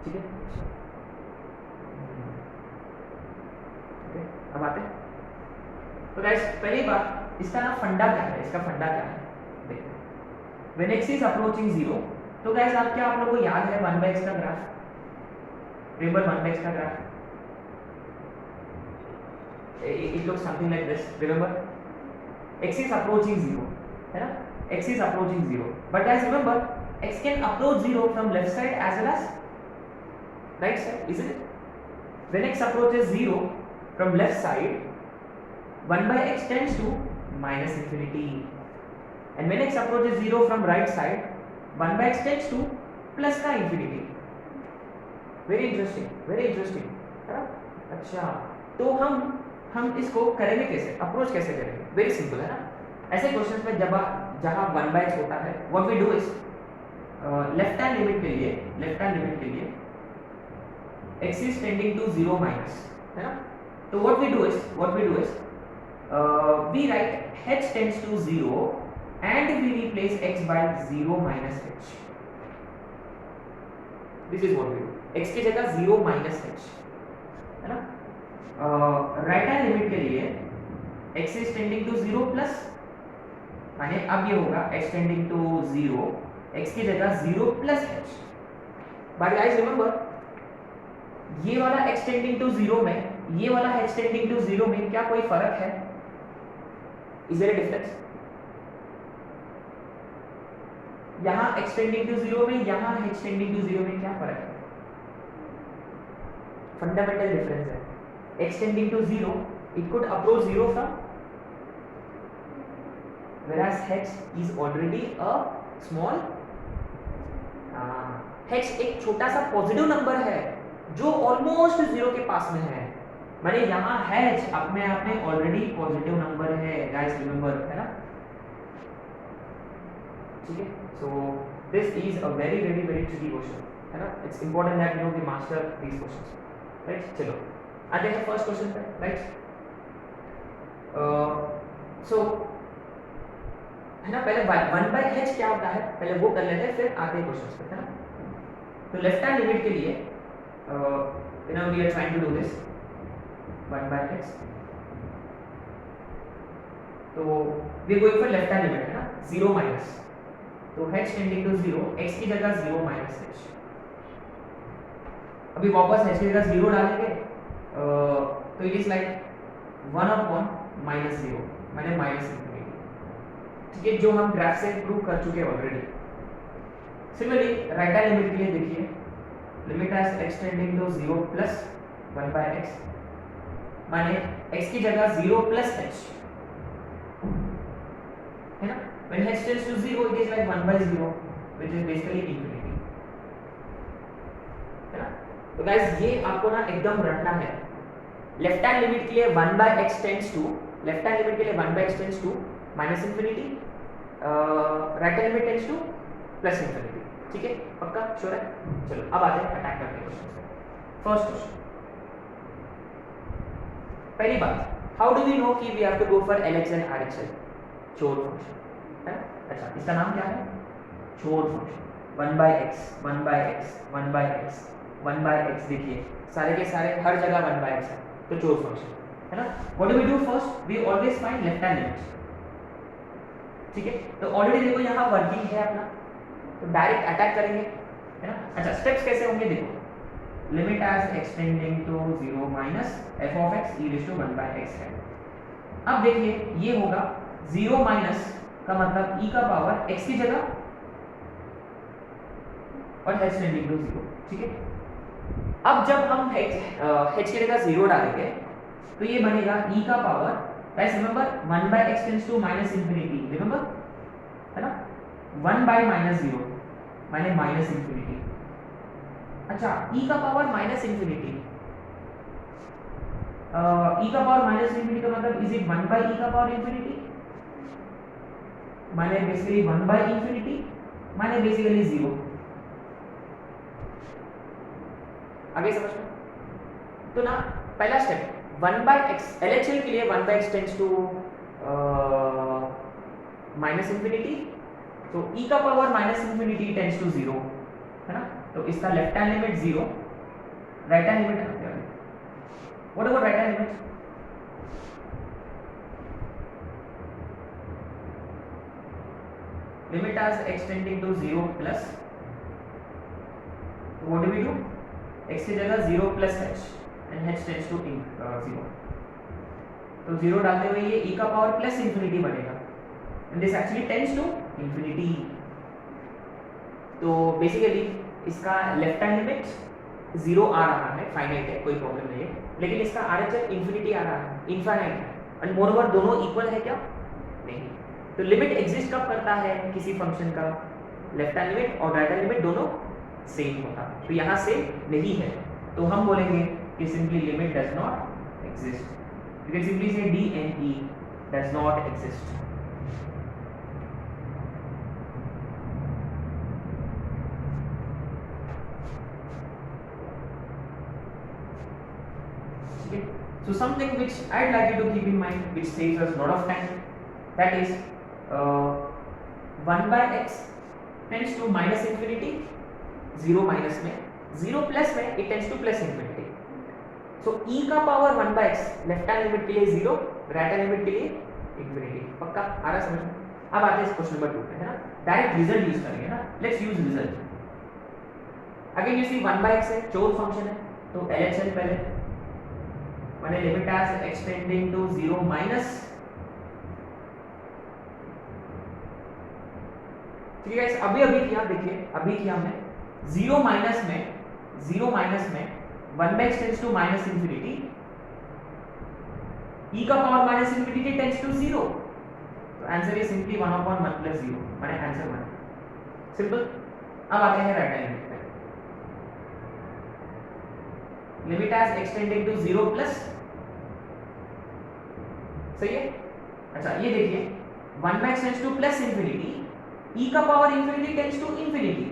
ठीक है. अब आते हैं. तो गाइस पहली बात, इसका ना फंडा क्या है, इसका फंडा क्या है देखते हैं. व्हेन x इज अप्रोचिंग 0, तो गाइस आप लोगों को याद है 1/x का ग्राफ. रिमेंबर 1/x का graph, it looks something like this. Remember, x is approaching 0, है ना. x is approaching 0, but guys remember, x can approach 0 from left side as well as right side, isn't it? When x approaches 0 from left side, 1/x tends to minus infinity, and when x approaches 0 from right side, 1/x tends to plus का infinity. Very interesting, है ना. अच्छा, तो हम इसको करेंगे कैसे, approach कैसे करेंगे. वेरी सिंपल है ना. ऐसे क्वेश्चंस में जहां 1/x होता है, what we do is left hand limit के लिए x is tending to 0 minus, है ना. तो what we do is we write h tends to 0 and we replace x by 0 minus h. This is what we do. x की जगह 0 minus h, है ना. Right hand limit के लिए x is tending to 0 plus, माने अब ये होगा x टेंडिंग टू 0, x की जगह 0 plus h. But guys remember, ये वाला x टेंडिंग टू 0 में, ये वाला h टेंडिंग टू 0 में क्या कोई फर्क है? Is there a difference? यहाँ x टेंडिंग टू 0 में, यहाँ h टेंडिंग टू 0 में क्या फर्क है? फंडामेंटल डिफरेंस है. x tending to 0, it could approach 0 from, whereas h is already a small, h एक छोटा सा पॉजिटिव नंबर है जो ऑलमोस्ट 0 के पास में है. माने यहाँ h अपने आप में ऑलरेडी पॉजिटिव नंबर है. गाइस रिमेंबर, है ना. ठीक है. So this is a very very very tricky question, है ना. It's important that you know we master these questions, right. चलो आते हैं फर्स्ट क्वेश्चन पे, राइट. सो है ना, पहले 1/h क्या होता है पहले वो कर लेते हैं, फिर आते हैं क्वेश्चंस पे, है ना. तो लेफ्ट हैंड लिमिट के लिए you know we are trying to do this 1/x. तो we going for left hand limit, है ना, 0 माइनस. तो h टेंडिंग टू 0, x की जगह 0 माइनस h. अभी वापस h की जगह 0 डालेंगे, तो इट इज लाइक 1/1 माइनस 0, मैंने माइनस इंफिनिटी. ठीक है, जो हम ग्राफ से प्रूव कर चुके हैं already. Similarly right hand limit के लिए देखिए, limit as x tending to 0 plus 1/x, माने x की जगह 0 प्लस h, है ना. When h tends to 0, it is like 1/0, which is basically infinity, है ना. तो गाइस ये आपको ना एकदम रटना है. लेफ्ट हैंड लिमिट के लिए 1/x tends to, left hand limit के लिए 1/x tends to minus infinity, right hand limit tends to plus infinity. ठीक है, पक्का श्योर है. चलो अब आते हैं अटैक करते हैं क्वेश्चन पे. फर्स्ट क्वेश्चन, पहली बात, हाउ डू वी नो कि we have to go for LHS and RHS? चोर फंक्शन, है ना. अच्छा, इसका नाम क्या है? चोर फंक्शन 1/x देखिए सारे के सारे हर जगह 1/x है, तो चोर फंक्शन है ना। What do we do first, we always find left hand limit, ठीक है। तो ऑलरेडी देखो यहाँ वर्किंग है अपना, तो डायरेक्ट अटैक करेंगे है ना। अच्छा स्टेप्स कैसे होंगे देखो, limit as extending to 0 minus f of x e raise to 1/x है। अब देखिए ये होगा 0 माइनस का मतलब e का पावर x की जगह और h टेंडिंग टू 0, ठीक है। अब जब हम h की जगह 0 डालेंगे तो ये बनेगा e का power, guys remember 1/x tends to minus infinity, remember है ना, 1/-0 माने माइनस इंफिनिटी। अच्छा e का पावर माइनस इंफिनिटी, e का पावर माइनस इंफिनिटी का मतलब इज इट 1/e का पावर इंफिनिटी, माने बेसिकली 1/इंफिनिटी माने बेसिकली 0। आगे समझ में? तो ना पहला स्टेप 1/x LHL के लिए 1/x tends to minus infinity, तो e का power minus infinity tends to 0 है ना। तो इसका left hand limit 0, right hand limit what about right hand limit, limit as extending to 0 plus, what do we do, x की जगह 0 plus h and h tends to 0, तो 0 डालते हुए ये e का पावर प्लस इंफिनिटी बनेगा and this actually tends to infinity. तो basically इसका लेफ्ट हैंड लिमिट 0 आ रहा है, फाइनाइट है, कोई प्रॉब्लम नहीं है, लेकिन इसका RHL इंफिनिटी आ रहा है, इनफाइनाइट है, एंड मोरओवर दोनों इक्वल है क्या, नहीं। तो लिमिट एग्जिस्ट कब करता है किसी फंक्शन का, लेफ्ट हैंड लिमिट और राइट हैंड लिमिट दोनों सेम होता है, तो यहाँ से नहीं है, तो हम बोलेंगे कि simply limit does not exist, you can simply से DNE does not exist. So something which I'd like you to keep in mind, which saves us a lot of time, that is 1/x tends to minus infinity, 0 minus में, 0 plus में it tends to plus infinity. So e का power 1/x left hand limit के लिए 0, right hand limit के लिए infinity. पक्का आ रहा समझ में? अब आते हैं क्वेश्चन नंबर 2 पे है ना, डायरेक्ट रिजल्ट यूज करेंगे ना, let's use result. Again you see 1/x है, चोर फंक्शन है, तो LHL पहले माने limit as extending to 0 minus, ठीक है गाइस, अभी किया, देखिए अभी किया हमने 0 माइनस में 1/x tends to minus infinity, e का power minus infinity tends to 0, तो आंसर इज सिंपली 1/1 प्लस 0, माने आंसर 1, सिंपल। अब आते हैं राइट हैंड लिमिट पे, limit as extending to 0 plus, सही है। अच्छा ये देखिए 1/x tends to plus infinity, e का power infinity tends to infinity,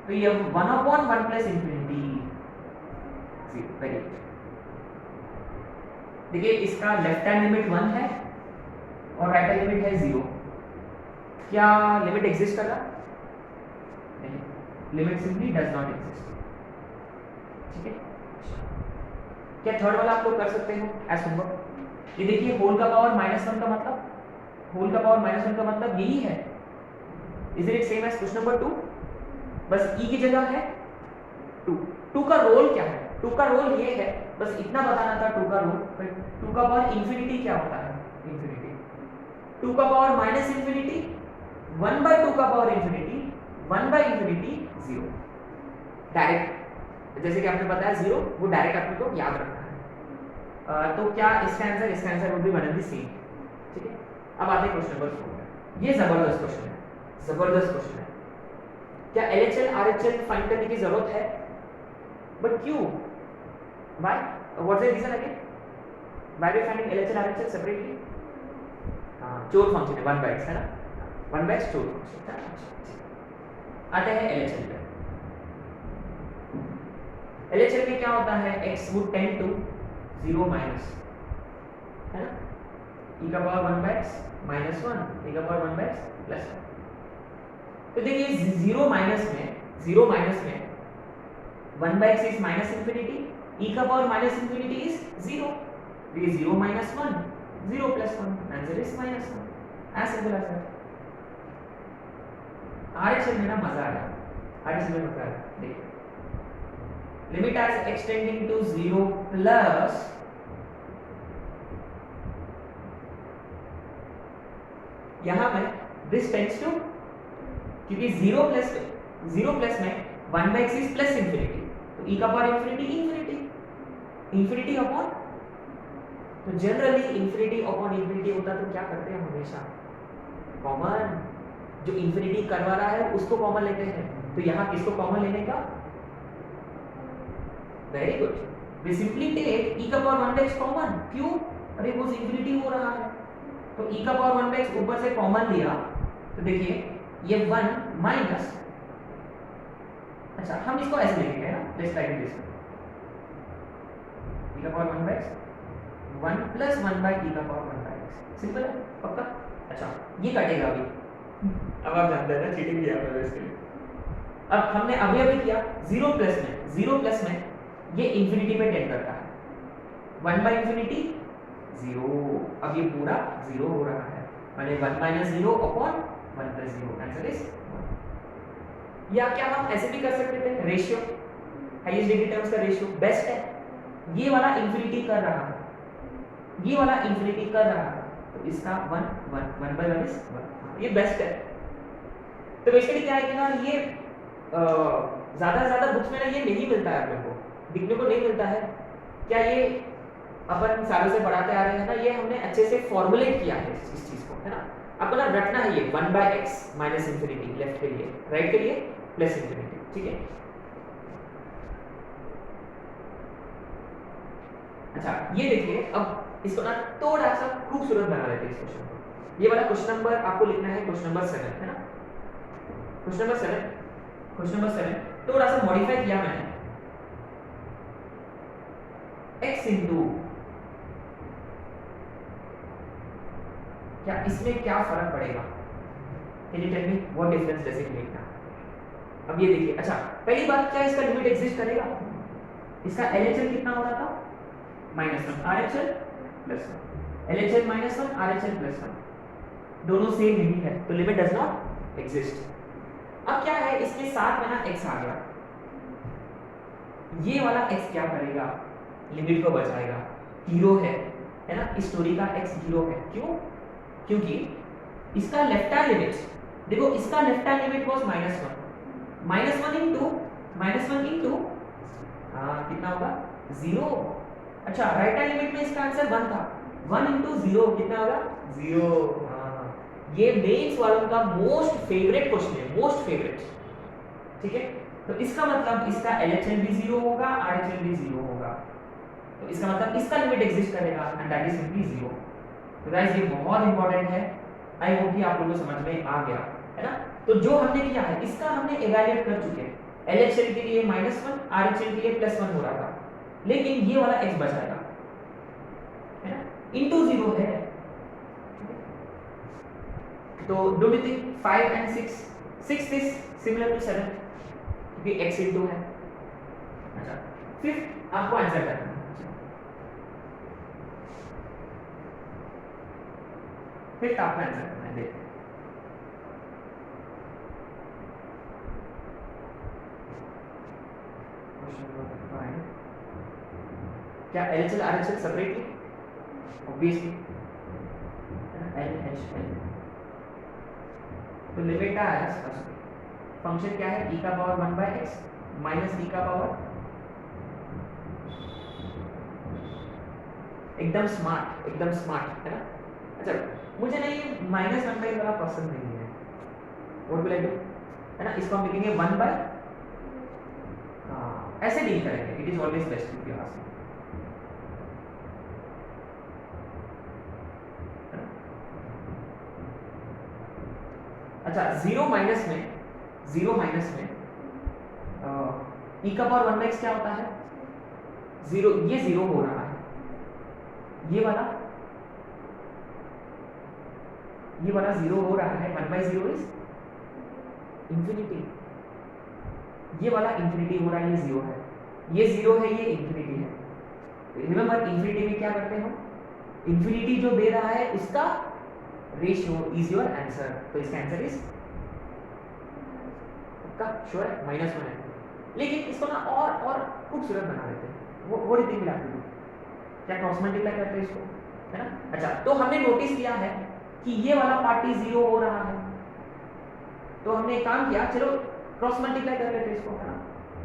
तो ये 1/1 प्लस इंफिनिटी 0, वेरी गुड। देखिए इसका लेफ्ट हैंड लिमिट 1 है और राइट हैंड लिमिट है 0, क्या लिमिट एग्जिस्ट कर रहा, नहीं, limit simply does not exist, ठीक है। क्या थर्ड वाला आप लोग कर सकते हो एज होमवर्क, ये देखिए होल का पावर -1 का मतलब, होल का पावर -1 का मतलब यही है, is it same as question number 2, बस e की जगह है 2 का रोल क्या है, 2 का रोल ये है, बस इतना बताना था 2 का रोल। 2 का पावर इंफिनिटी क्या होता है, इंफिनिटी, 2 का पावर माइनस इंफिनिटी, 1/2 का पावर इंफिनिटी, 1/इंफिनिटी 0, डायरेक्ट, जैसे कि आपने बताया 0 वो डायरेक्ट आपको को याद रखना है। तो क्या इसका answer would be one and the same, ठीक है। अब आते हैं क्वेश्चन नंबर 4, ये जबरदस्त क्वेश्चन है, जबरदस्त क्वेश्चन है। क्या LHL RHL फाइंड करने की जरूरत है, बट क्यों, why, what's the reason again, why we finding LHL RHL separately, हां चोर फंक्शन है 1/x है ना, 1/x चोर फंक्शन है। आते हैं LHL पे, LHL में क्या होता है, x would tend to 0 minus है ना, e का पावर 1/x -1, e का पावर 1/x +1, तो देखिए जीरो माइनस में 1/x is minus infinity, e का पावर माइनस इंफिनिटी इज 0, ये 0 minus 1, 0 plus 1, answer is minus 1, as simple as that. RHL में ना मजा आया, आरएचएल में मजा आया। देखिए limit as extending to 0 plus यहां में दिस टेंड्स टू, क्योंकि 0 प्लस में 1/x इज प्लस इंफिनिटी, तो e का पावर इंफिनिटी अपॉन, तो जनरली इंफिनिटी अपॉन इंफिनिटी होता तो क्या करते हैं हमेशा कॉमन, जो इंफिनिटी करवा रहा है उसको कॉमन लेते हैं, तो यहाँ किसको कॉमन लेने का, very good, we simply take e का पावर 1/x कॉमन, क्यों, अरे वो इंफिनिटी हो रहा है, तो e का पावर 1/x ऊपर से कॉमन लिया, तो देखिए ये 1 माइनस, अच्छा हम इसको ऐसे लिखेंगे ना, लेट्स राइट दिस, e का पावर 1/x 1 प्लस 1/e का पावर 1/x, सिंपल है पक्का। अच्छा ये कटेगा अभी, अब आप जानते हैं ना चीटिंग किया मैंने इसके लिए। अब हमने अभी किया 0 प्लस में ये इंफिनिटी पे टेंड करता है, 1/इंफिनिटी 0, अब ये पूरा 0 हो रहा है, माने 1 minus 0 upon 1 plus 0, answer is 1। या क्या हम ऐसे भी कर सकते थे, रेशियो, हाईएस्ट डिग्री टर्म्स का रेशियो बेस्ट है, ये वाला इंफिनिटी कर रहा है, ये वाला इंफिनिटी कर रहा है, तो इसका 1/1 इज 1, ये बेस्ट है। तो बेसिकली क्या है कि ना ये ज्यादा बुक्स में ना ये नहीं मिलता है अपने को, दिखने को नहीं मिलता है, क्या ये अपन सालों से पढ़ाते आ रहे हैं ना, ये हमने अच्छे से फॉर्मुलेट किया है इस चीज को, है ना, आपको ना रटना है ये 1/x माइनस इंफिनिटी, लेफ्ट के लिए, राइट के लिए प्लस इंफिनिटी, ठीक है। अच्छा ये देखिए, अब इसको ना थोड़ा सा खूबसूरत बना लेते हैं इस क्वेश्चन को। ये वाला क्वेश्चन नंबर आपको लिखना है क्वेश्चन नंबर 7, है ना, क्वेश्चन नंबर 7 थोड़ा सा मॉडिफाई किया मैंने, x इंटू, क्या इसमें क्या फर्क पड़ेगा, can you tell me what difference does it make now. अब ये देखिए, अच्छा पहली बात, क्या इसका लिमिट एग्जिस्ट करेगा, इसका LHL कितना हो रहा था, -1 RHL plus 1, LHL -1 RHL plus 1, दोनों सेम नहीं है, तो लिमिट डज नॉट एग्जिस्ट। अब क्या है, इसके साथ में ना x आ गया, ये वाला x क्या करेगा, लिमिट को बचाएगा, 0 है ना, इस स्टोरी का x 0 है, क्यों, क्योंकि इसका लेफ्ट हैंड लिमिट, देखो इसका left hand limit was -1 into कितना होगा 0, अच्छा राइट हैंड लिमिट में इसका आंसर 1 था, 1 इनटू 0 कितना होगा 0। ये मेंस वालों का मोस्ट फेवरेट क्वेश्चन है, मोस्ट फेवरेट, ठीक है। तो इसका मतलब इसका LHL भी 0 होगा, RHL भी 0 होगा, तो इसका मतलब इसका लिमिट एग्जिस्ट करेगा एंड दैट इज सिंपली 0। तो गाइस ये बहुत इंपॉर्टेंट है, आई होप कि आप लोगों को समझ में आ गया, है ना। तो जो हमने किया है इसका हमने इवैल्यूएट कर चुके हैं, LHL के लिए -1, RHL के लिए +1 हो रहा था, लेकिन ये वाला x बचाएगा, है ना, इनटू 0 है, तो don't you think 5 and 6 is similar to 7 क्योंकि x इनटू है। अच्छा फिर आपको आंसर करना है, फिर आपका आंसर करना है, देखते हैं क्वेश्चन नंबर 5, क्या LHL RHL separately, obviously LHL, तो लिमिट का है फंक्शन क्या है, e का पावर 1/x माइनस e का पावर, एकदम स्मार्ट है ना। अच्छा मुझे ना ये -1/x वाला पसंद नहीं है, व्हाट विल आई डू, है ना, इसको हम लिखेंगे 1/, ऐसे डील करेंगे, it is always best if you ask me. अच्छा 0 माइनस में e का पावर 1/x क्या होता है 0, ये 0 हो रहा है, ये वाला 0 हो रहा है, 1/0 इज इंफिनिटी, ये वाला इंफिनिटी हो रहा है, ये जीरो है, ये जीरो है, ये इंफिनिटी है। रिमेंबर इंफिनिटी में क्या करते हो, इंफिनिटी जो दे रहा है उसका रेशियो इज योर आंसर, तो इसका आंसर इज का श्योर है -1 है। लेकिन इसको ना और खूबसूरत बना देते हैं, वो रीति मिलाते हैं, क्या क्रॉस मल्टीप्लाई करते हैं इसको, है ना। अच्छा, तो हमने नोटिस किया है कि ये वाला पार्टी जीरो हो रहा है, तो हमने एक काम किया, चलो क्रॉस मल्टीप्लाई कर लेते हैं इसको, है ना।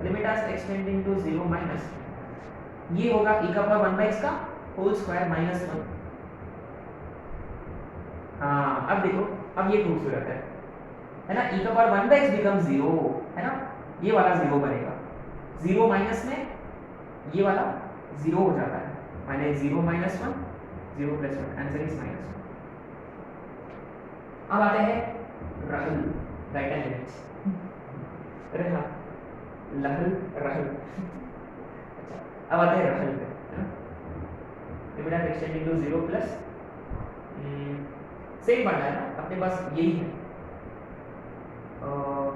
Limit as extending to 0 minus, ये होगा e का पावर 1/x का होल स्क्वायर -1। हाँ, अब देखो, अब ये खूबसूरत है ना, e का पावर 1/x बिकम 0, है ना, ये वाला 0 बनेगा, 0 माइनस में ये वाला 0 हो जाता है, माने 0 - 1 0 + 1, आंसर इज -1। अब आते हैं रहल, राइट हैंड लिमिट्स, अरे हाँ, लहल रहल। अच्छा, अब आते हैं रहल पे, है ना। Limit of x tending to 0 plus same पढ़ना है ना, अपने पास यही है,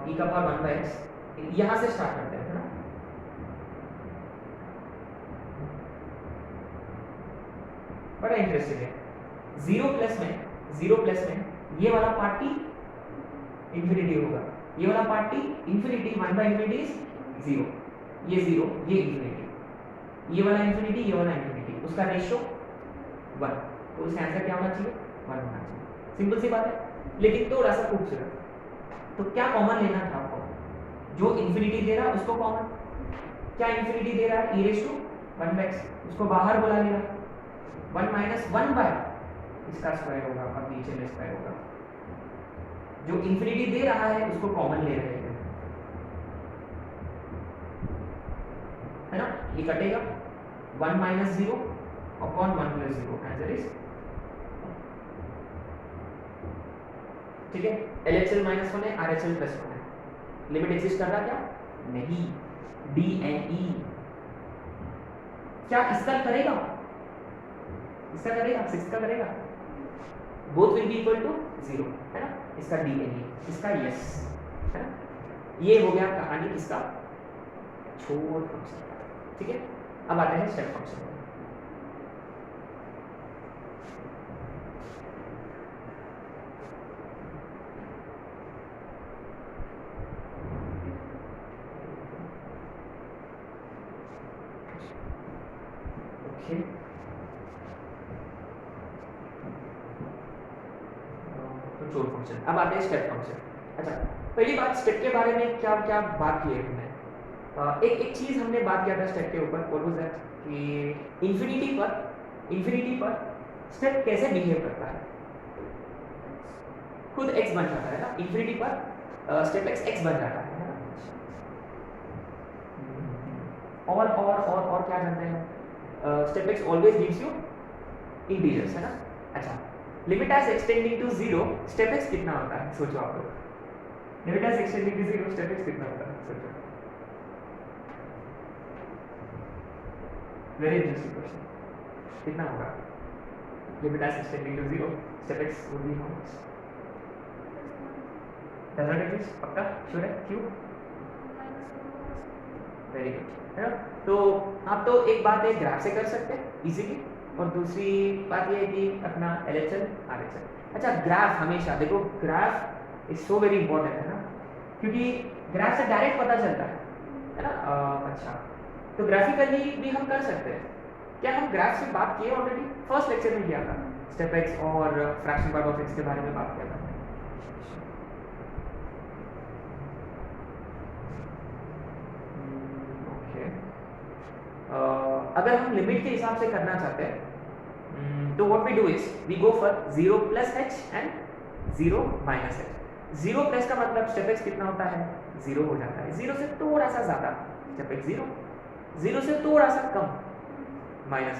e का पावर 1/x, यहां से स्टार्ट करते हैं, है ना। बड़ा इंटरेस्टिंग है, 0 प्लस में ये वाला पार्टी इंफिनिटी होगा, ये वाला पार्टी इंफिनिटी, 1/∞ इज 0, ये 0, ये इंफिनिटी, ये वाला इंफिनिटी, ये वाला इंफिनिटी, उसका रेशियो 1, तो उसका आंसर क्या होना चाहिए, 1 होना चाहिए। सिंपल सी बात है, लेकिन थोड़ा सा खूबसूरत। तो क्या कॉमन लेना था आपको, जो इंफिनिटी दे रहा है उसको कॉमन, क्या इंफिनिटी दे रहा है e⁻1/x, उसको बाहर बुला लेना, 1 - 1/, इसका स्क्वायर होगा और नीचे में स्क्वायर होगा, जो इंफिनिटी दे रहा है उसको कॉमन ले रहे हैं, है ना। ये कटेगा 1 - 0 अपॉन 1 + 0, आंसर इज, ठीक है। LHL -1 है, RHL +1 है, लिमिट एग्जिस्ट कर रहा क्या, नहीं, DNE क्या इसका करेगा, इसका करेगा, 6 का करेगा, both will be equal to 0, है ना, इसका DNE, इसका यस, है ना। ये हो गया कहानी इसका छोड़ फंक्शन का, ठीक है। अब आते हैं स्टेप फंक्शन। कंट्रोल फंक्शन, अब आते हैं स्टेप फंक्शन। अच्छा, पहली बात स्टेप के बारे में क्या क्या बात की है हमने, एक चीज हमने बात किया था स्टेप के ऊपर, व्हाट वाज दैट, कि इंफिनिटी पर स्टेप कैसे बिहेव करता है, खुद x बन जाता है ना, इंफिनिटी पर स्टेप x बन जाता है ना। और क्या जानते हैं, step x always gives you integers, है ना। अच्छा, limit as extending to 0, step x कितना होता है, सोचो आप लोग, limit as extending to 0 step x कितना होता है, सोचो, वेरी इंटरेस्टिंग क्वेश्चन, कितना होगा, limit as extending to 0 step x would be how much, does not exist, पक्का श्योर है, क्यों, वेरी गुड, है ना। तो आप तो एक बात है ग्राफ से कर सकते हैं इजीली, और दूसरी बात ये है कि अपना LHL RHL। अच्छा, ग्राफ हमेशा देखो, graph is so very important, है ना, क्योंकि ग्राफ से डायरेक्ट पता चलता है ना। अच्छा, तो ग्राफिकली भी हम कर सकते हैं, क्या हम ग्राफ से बात किए ऑलरेडी, फर्स्ट लेक्चर में किया था, स्टेप x और फ्रैक्शन पार्ट ऑफ x के बारे में बात किया था। अगर हम लिमिट के हिसाब से करना चाहते हैं, तो what we do is we go for 0 + h and 0 - h। 0 plus का मतलब स्टेप x कितना होता है, 0 हो जाता है, 0 से थोड़ा सा ज्यादा स्टेप x 0, 0 से थोड़ा सा कम -1,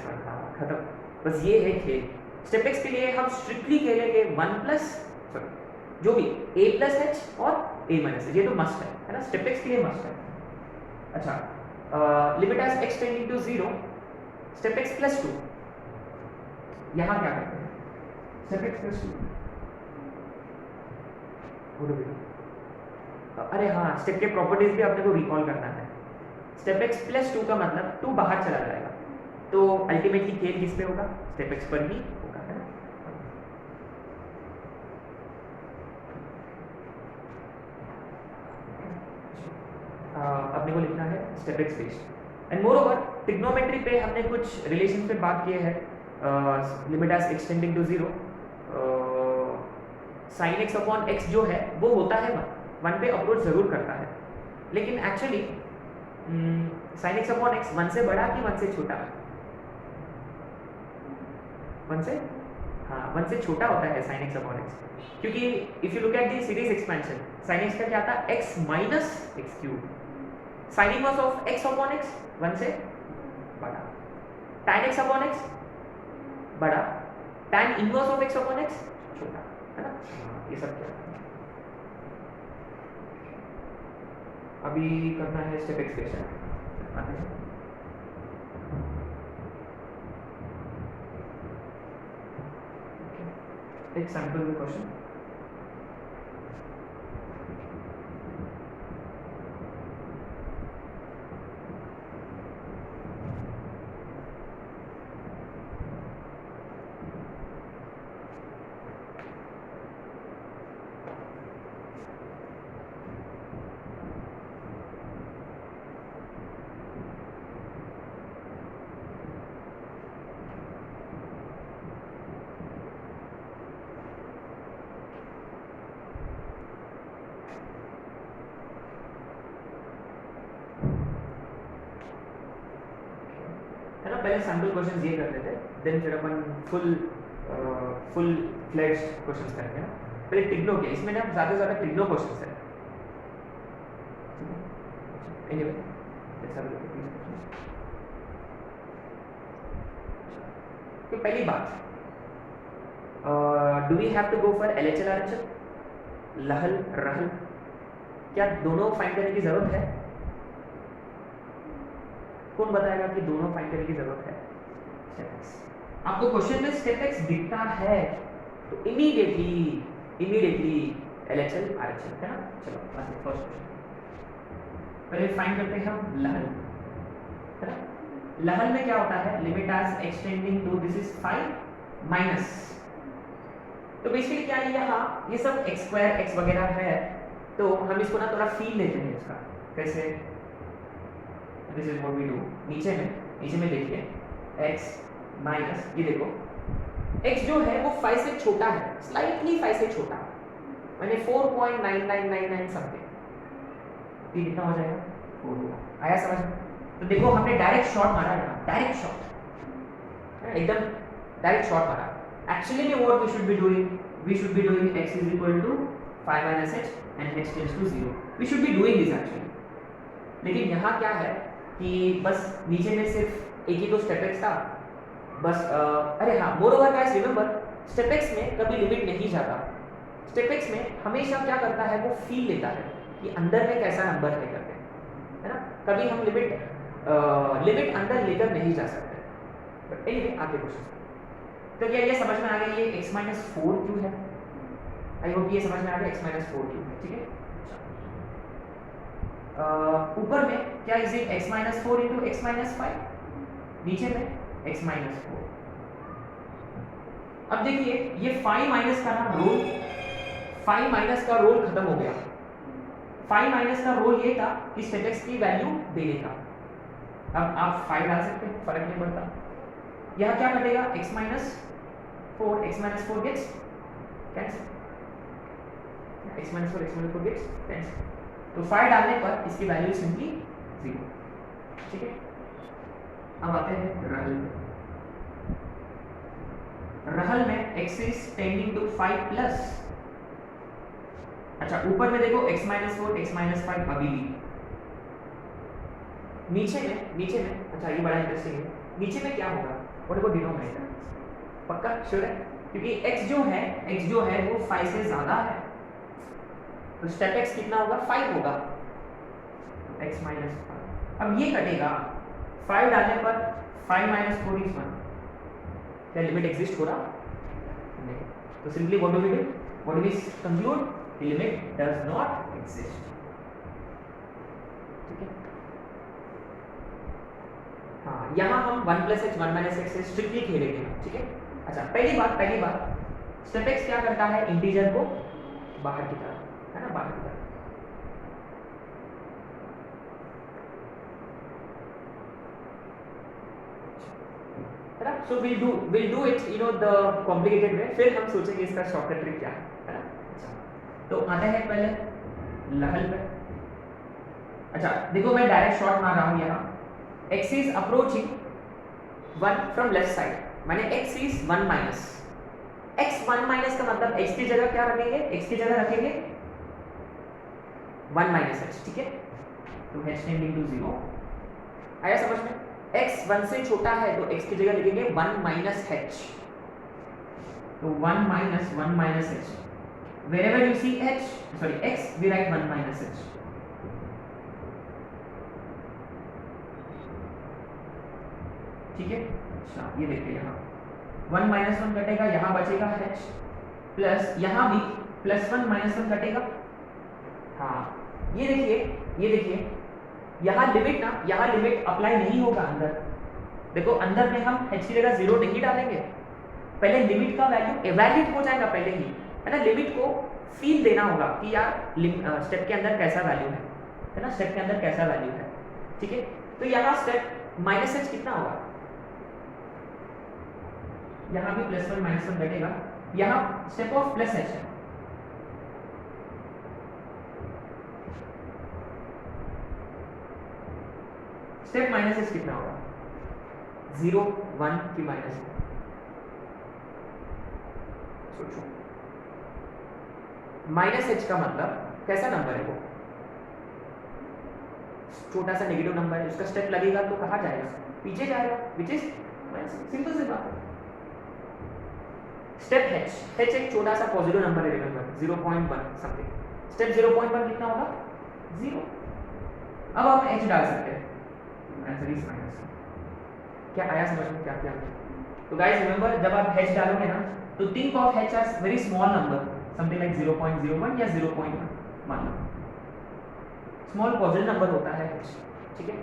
खत्म, बस ये है खेल। स्टेप x के लिए हम स्ट्रिक्टली खेलेंगे 1 जो भी a + h और a - h, ये तो मस्ट है ना, स्टेप x के लिए मस्ट है। अच्छा, limit as extending to 0 step x + 2, यहाँ क्या करते हैं, स्टेप x + 2 अरे हाँ, स्टेप के प्रॉपर्टीज भी अपने को रिकॉल करना है। स्टेप एक्स प्लस 2 का मतलब 2 बाहर चला जाएगा, तो अल्टीमेटली खेल किस पे होगा? स्टेप एक्स पर ही होगा, है ना। अपने को लिखना है step x based. And more over trigonometry पे हमने कुछ रिलेशन पे बात किए हैं, limit as extending to 0, sine x upon x जो है वो होता है 1 पे अप्रोच जरूर करता है, लेकिन actually sign x upon x 1 से बड़ा कि 1 से छोटा? 1 से, हाँ 1 से छोटा होता है साइन एक्स अपॉन एक्स, क्योंकि if you look at the series expansion, sine x का क्या था? x minus x cube, sine inverse of x upon x 1 से बड़ा, tan x अपॉन x बड़ा, tan inverse of x upon x छोटा, है ना। ये सब क्या अभी करना है स्टेप एक्सप्रेशन। एक सैंपल क्वेश्चन, है ना। पहले सैंपल क्वेश्चंस ये कर लेते हैं, देन फिर अपन फुल फ्लेज्ड क्वेश्चंस करेंगे ना। पहले ट्रिग्नो के, इसमें ना ज़्यादा से ज़्यादा ट्रिग्नो क्वेश्चंस है। Anyway let's have a look at these questions. तो पहली बात, do we have to go for LHL RHL, लहल रहल, क्या दोनों फाइंड करने की जरूरत है? कौन बताएगा कि दोनों फाइंड करने की जरूरत है? आपको क्वेश्चन में स्टेप एक्स दिखता है तो इमीडिएटली LHL RHL, है ना। चलो फर्स्ट क्वेश्चन पहले फाइंड करते हैं हम लहल, है ना। लहल में क्या होता है? Limit as extending to this is 5 minus, तो बेसिकली क्या है यहाँ, ये सब x स्क्वायर x वगैरह है, तो हम इसको ना थोड़ा फील लेते हैं इसका। कैसे? This is what we do. नीचे में देखिए x माइनस, ये देखो x जो है वो 5 से छोटा है, स्लाइटली 5 से छोटा, मैंने 4.9999 समथिंग, ये कितना हो जाएगा? 4 होगा। आया समझ में? तो देखो हमने डायरेक्ट शॉट मारा है, डायरेक्ट शॉट, एकदम डायरेक्ट शॉट मारा। एक्चुअली में what we should be doing x is equal to 5 minus h and h tends to 0, we should be doing this actually. लेकिन यहाँ क्या है कि बस नीचे में सिर्फ एक ही तो स्टेप एक्स था बस। अरे हाँ, more over guys remember, step x में कभी लिमिट नहीं जाता। स्टेप एक्स में हमेशा क्या करता है, वो फील लेता है कि अंदर में कैसा नंबर है करके, है ना। कभी हम लिमिट अंदर लेकर नहीं जा सकते। बट एनीवे आगे क्वेश्चन, तो क्या ये समझ में आ गया ये x माइनस 4 क्यों है? आई होप ये समझ में आ गया x माइनस 4 क्यों है, ठीक है। ऊपर में क्या is it x minus 4 into x minus 5, नीचे में x माइनस 4। अब देखिए ये 5 माइनस का ना रोल, 5 माइनस का रोल खत्म हो गया। 5 माइनस का रोल ये था कि स्टेप एक्स की वैल्यू देने का। अब आप 5 डाल सकते हैं, फर्क नहीं पड़ता। यहाँ क्या कटेगा? x minus 4 gets cancel, x minus 4 gets cancel. तो 5 डालने पर इसकी वैल्यू सिंपली 0, ठीक है। अब आते हैं रहल में x is tending to 5 plus, अच्छा ऊपर में देखो x माइनस 4 x माइनस 5 अभी भी, नीचे में अच्छा ये बड़ा इंटरेस्टिंग है, नीचे में क्या होगा? What about denominator? पक्का श्योर है? क्योंकि x जो है वो 5 से ज्यादा है, तो स्टेप x कितना होगा? 5 होगा, x माइनस 5। अब ये कटेगा, 5 डालने पर 5 माइनस 4 इज 1, क्या लिमिट एग्जिस्ट हो रहा? नहीं। तो simply what do we conclude? The limit does not exist. ठीक है। हाँ, यहाँ हम 1 + x 1 - x से स्ट्रिक्टली खेलेंगे, ठीक है। अच्छा, पहली बात स्टेप x क्या करता है, इंटीजर को बाहर की तरफ, है ना, बाहर की तरफ। So will do it the complicated way, फिर हम सोचेंगे इसका शॉर्टकट ट्रिक क्या है ना। अच्छा, तो आते हैं पहले लहल पे। अच्छा देखो, मैं डायरेक्ट शॉट मार रहा हूँ यहाँ, x is approaching 1 from left side, माने x is 1 minus, x 1 minus का मतलब x की जगह क्या रखेंगे, x की जगह रखेंगे 1 माइनस h, ठीक है। तो h टेंडिंग टू 0 आया समझ में। x 1 से छोटा है तो x की जगह लिखेंगे 1 माइनस h, तो 1 minus h, wherever you see x we write 1 minus h, ठीक है। अच्छा, ये देखिए यहाँ 1 माइनस 1 कटेगा, यहाँ बचेगा h, प्लस यहाँ भी प्लस 1 माइनस 1 कटेगा। हाँ, ये देखिए यहाँ लिमिट अप्लाई नहीं होगा अंदर। देखो अंदर में हम h की जगह 0 नहीं डालेंगे, पहले लिमिट का वैल्यू एवैल्यूएट हो जाएगा पहले ही, है ना। लिमिट को फील देना होगा कि यार स्टेप के अंदर कैसा वैल्यू है ना, स्टेप के अंदर कैसा वैल्यू है, ठीक है। तो यहाँ स्टेप माइनस h कितना होगा, यहाँ भी प्लस 1 माइनस 1 घटेगा, यहाँ स्टेप ऑफ प्लस h है, स्टेप माइनस h कितना होगा, 0 1 की माइनस। सोचो माइनस h का मतलब कैसा नंबर है, वो छोटा सा नेगेटिव नंबर है, उसका स्टेप लगेगा तो कहाँ जाएगा, पीछे जाएगा, विच इज सिंपल सी बात है। स्टेप h एक छोटा सा पॉजिटिव नंबर है, रिमेंबर 0.1 समथिंग, स्टेप 0.1 कितना होगा, 0। अब हम h डाल सकते हैं, आंसर इज माइनस। क्या आया समझ में, क्या किया। तो गाइस रिमेंबर, जब आप h डालोगे ना तो think of h as very small number, something like 0.01 या 0.1, मान लो स्मॉल पॉजिटिव नंबर होता है h, ठीक है।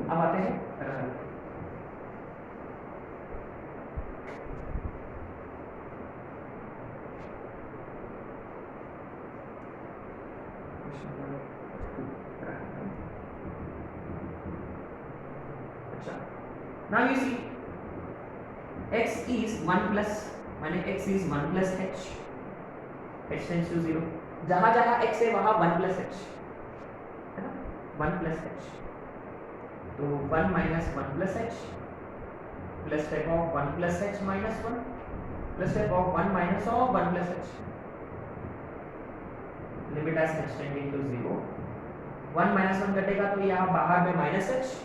अब आते हैं अच्छा, now you see x is 1 plus, माने x is 1 plus h, h tends to 0, जहां जहां x है वहां 1 plus h, है ना, 1 plus h, तो 1 minus 1 plus h plus step of 1 plus h minus 1 plus step of 1 minus of 1 plus h, limit as h tending to 0, 1 minus 1 कटेगा तो यहाँ बाहर में minus h,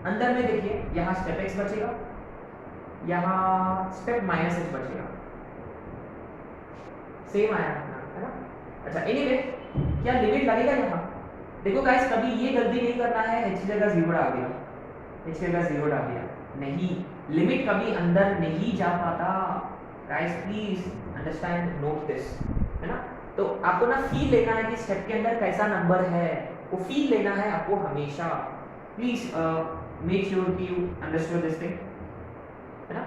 अंदर में देखिए यहाँ स्टेप x बचेगा, यहाँ स्टेप माइनस h बचेगा, सेम आया है ना। अच्छा एनीवे, क्या लिमिट लगेगा यहाँ, देखो गाइस कभी ये गलती नहीं करना है h की जगह 0 डाल दिया, h की जगह 0 डाल दिया, नहीं, लिमिट कभी अंदर नहीं जा पाता guys, please understand, note this, है ना। तो आपको ना फील लेना है कि स्टेप के अंदर कैसा नंबर है, वो फील लेना है आपको हमेशा, प्लीज मेक श्योर कि यू अंडरस्टूड दिस थिंग, है ना।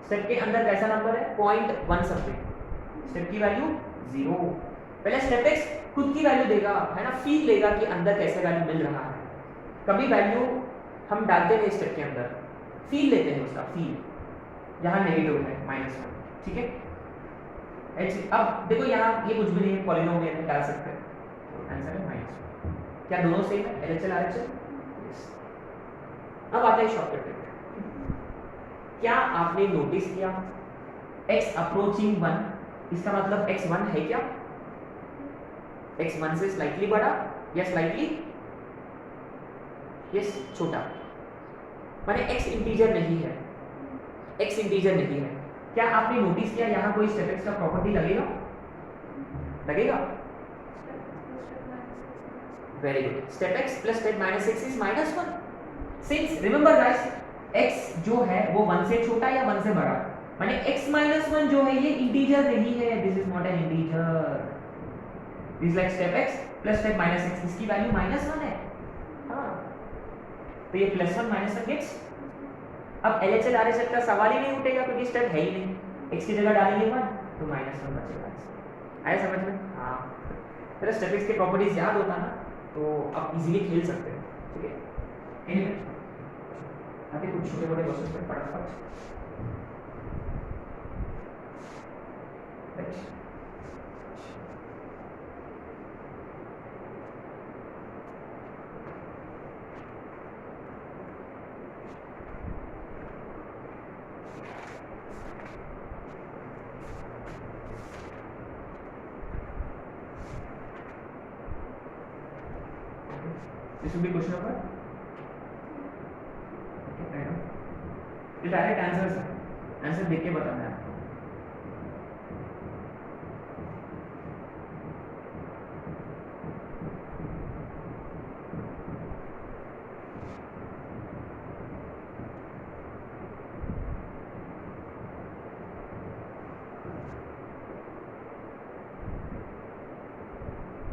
स्टेप के अंदर कैसा नंबर है, 0.1 समथिंग, स्टेप की वैल्यू 0, पहले स्टेप x खुद की वैल्यू देगा, है ना, फील लेगा कि अंदर कैसे वैल्यू मिल रहा है, कभी वैल्यू हम डालते नहीं स्टेप के अंदर, फील लेते हैं उसका फील, यहाँ नेगेटिव है -1, ठीक है। h अब देखो यहाँ ये कुछ भी नहीं है, पॉलिनोमियल में डाल सकते हैं, तो आंसर है -1। क्या दोनों सेम है, LHL RHL? यस। अब आता है शॉर्टकट ट्रिक। क्या आपने नोटिस किया x अप्रोचिंग 1, इसका मतलब x 1 है क्या, x 1 से स्लाइटली बड़ा या स्लाइटली यस छोटा, माने x इंटीजर नहीं है, x इंटीजर नहीं है। क्या आपने नोटिस किया यहाँ कोई स्टेप x का प्रॉपर्टी लगेगा, लगेगा, very good, step x plus step -x is -1, since remember guys x जो है वो 1 से छोटा या 1 से बड़ा, माने x माइनस 1 जो है ये इंटीजर नहीं है, this is not an integer, this like step x plus step minus x, इसकी वैल्यू माइनस 1 है। हाँ, तो ये प्लस 1 माइनस 1 गेट्स, अब LHS RHS का सवाल ही नहीं उठेगा क्योंकि स्टेप है ही नहीं, x की जगह डालेंगे 1 तो माइनस 1 बचेगा। आया समझ में? हाँ, अगर स्टेप x के प्रॉपर्टीज याद होता ना तो आप इजीली खेल सकते हैं। ठीक है, एनीवे आगे कुछ छोटे मोटे क्वेश्चन पे फटाफट। This will be question number. Okay, ये डायरेक्ट आंसर्स है, आंसर देख के बताना है आपको।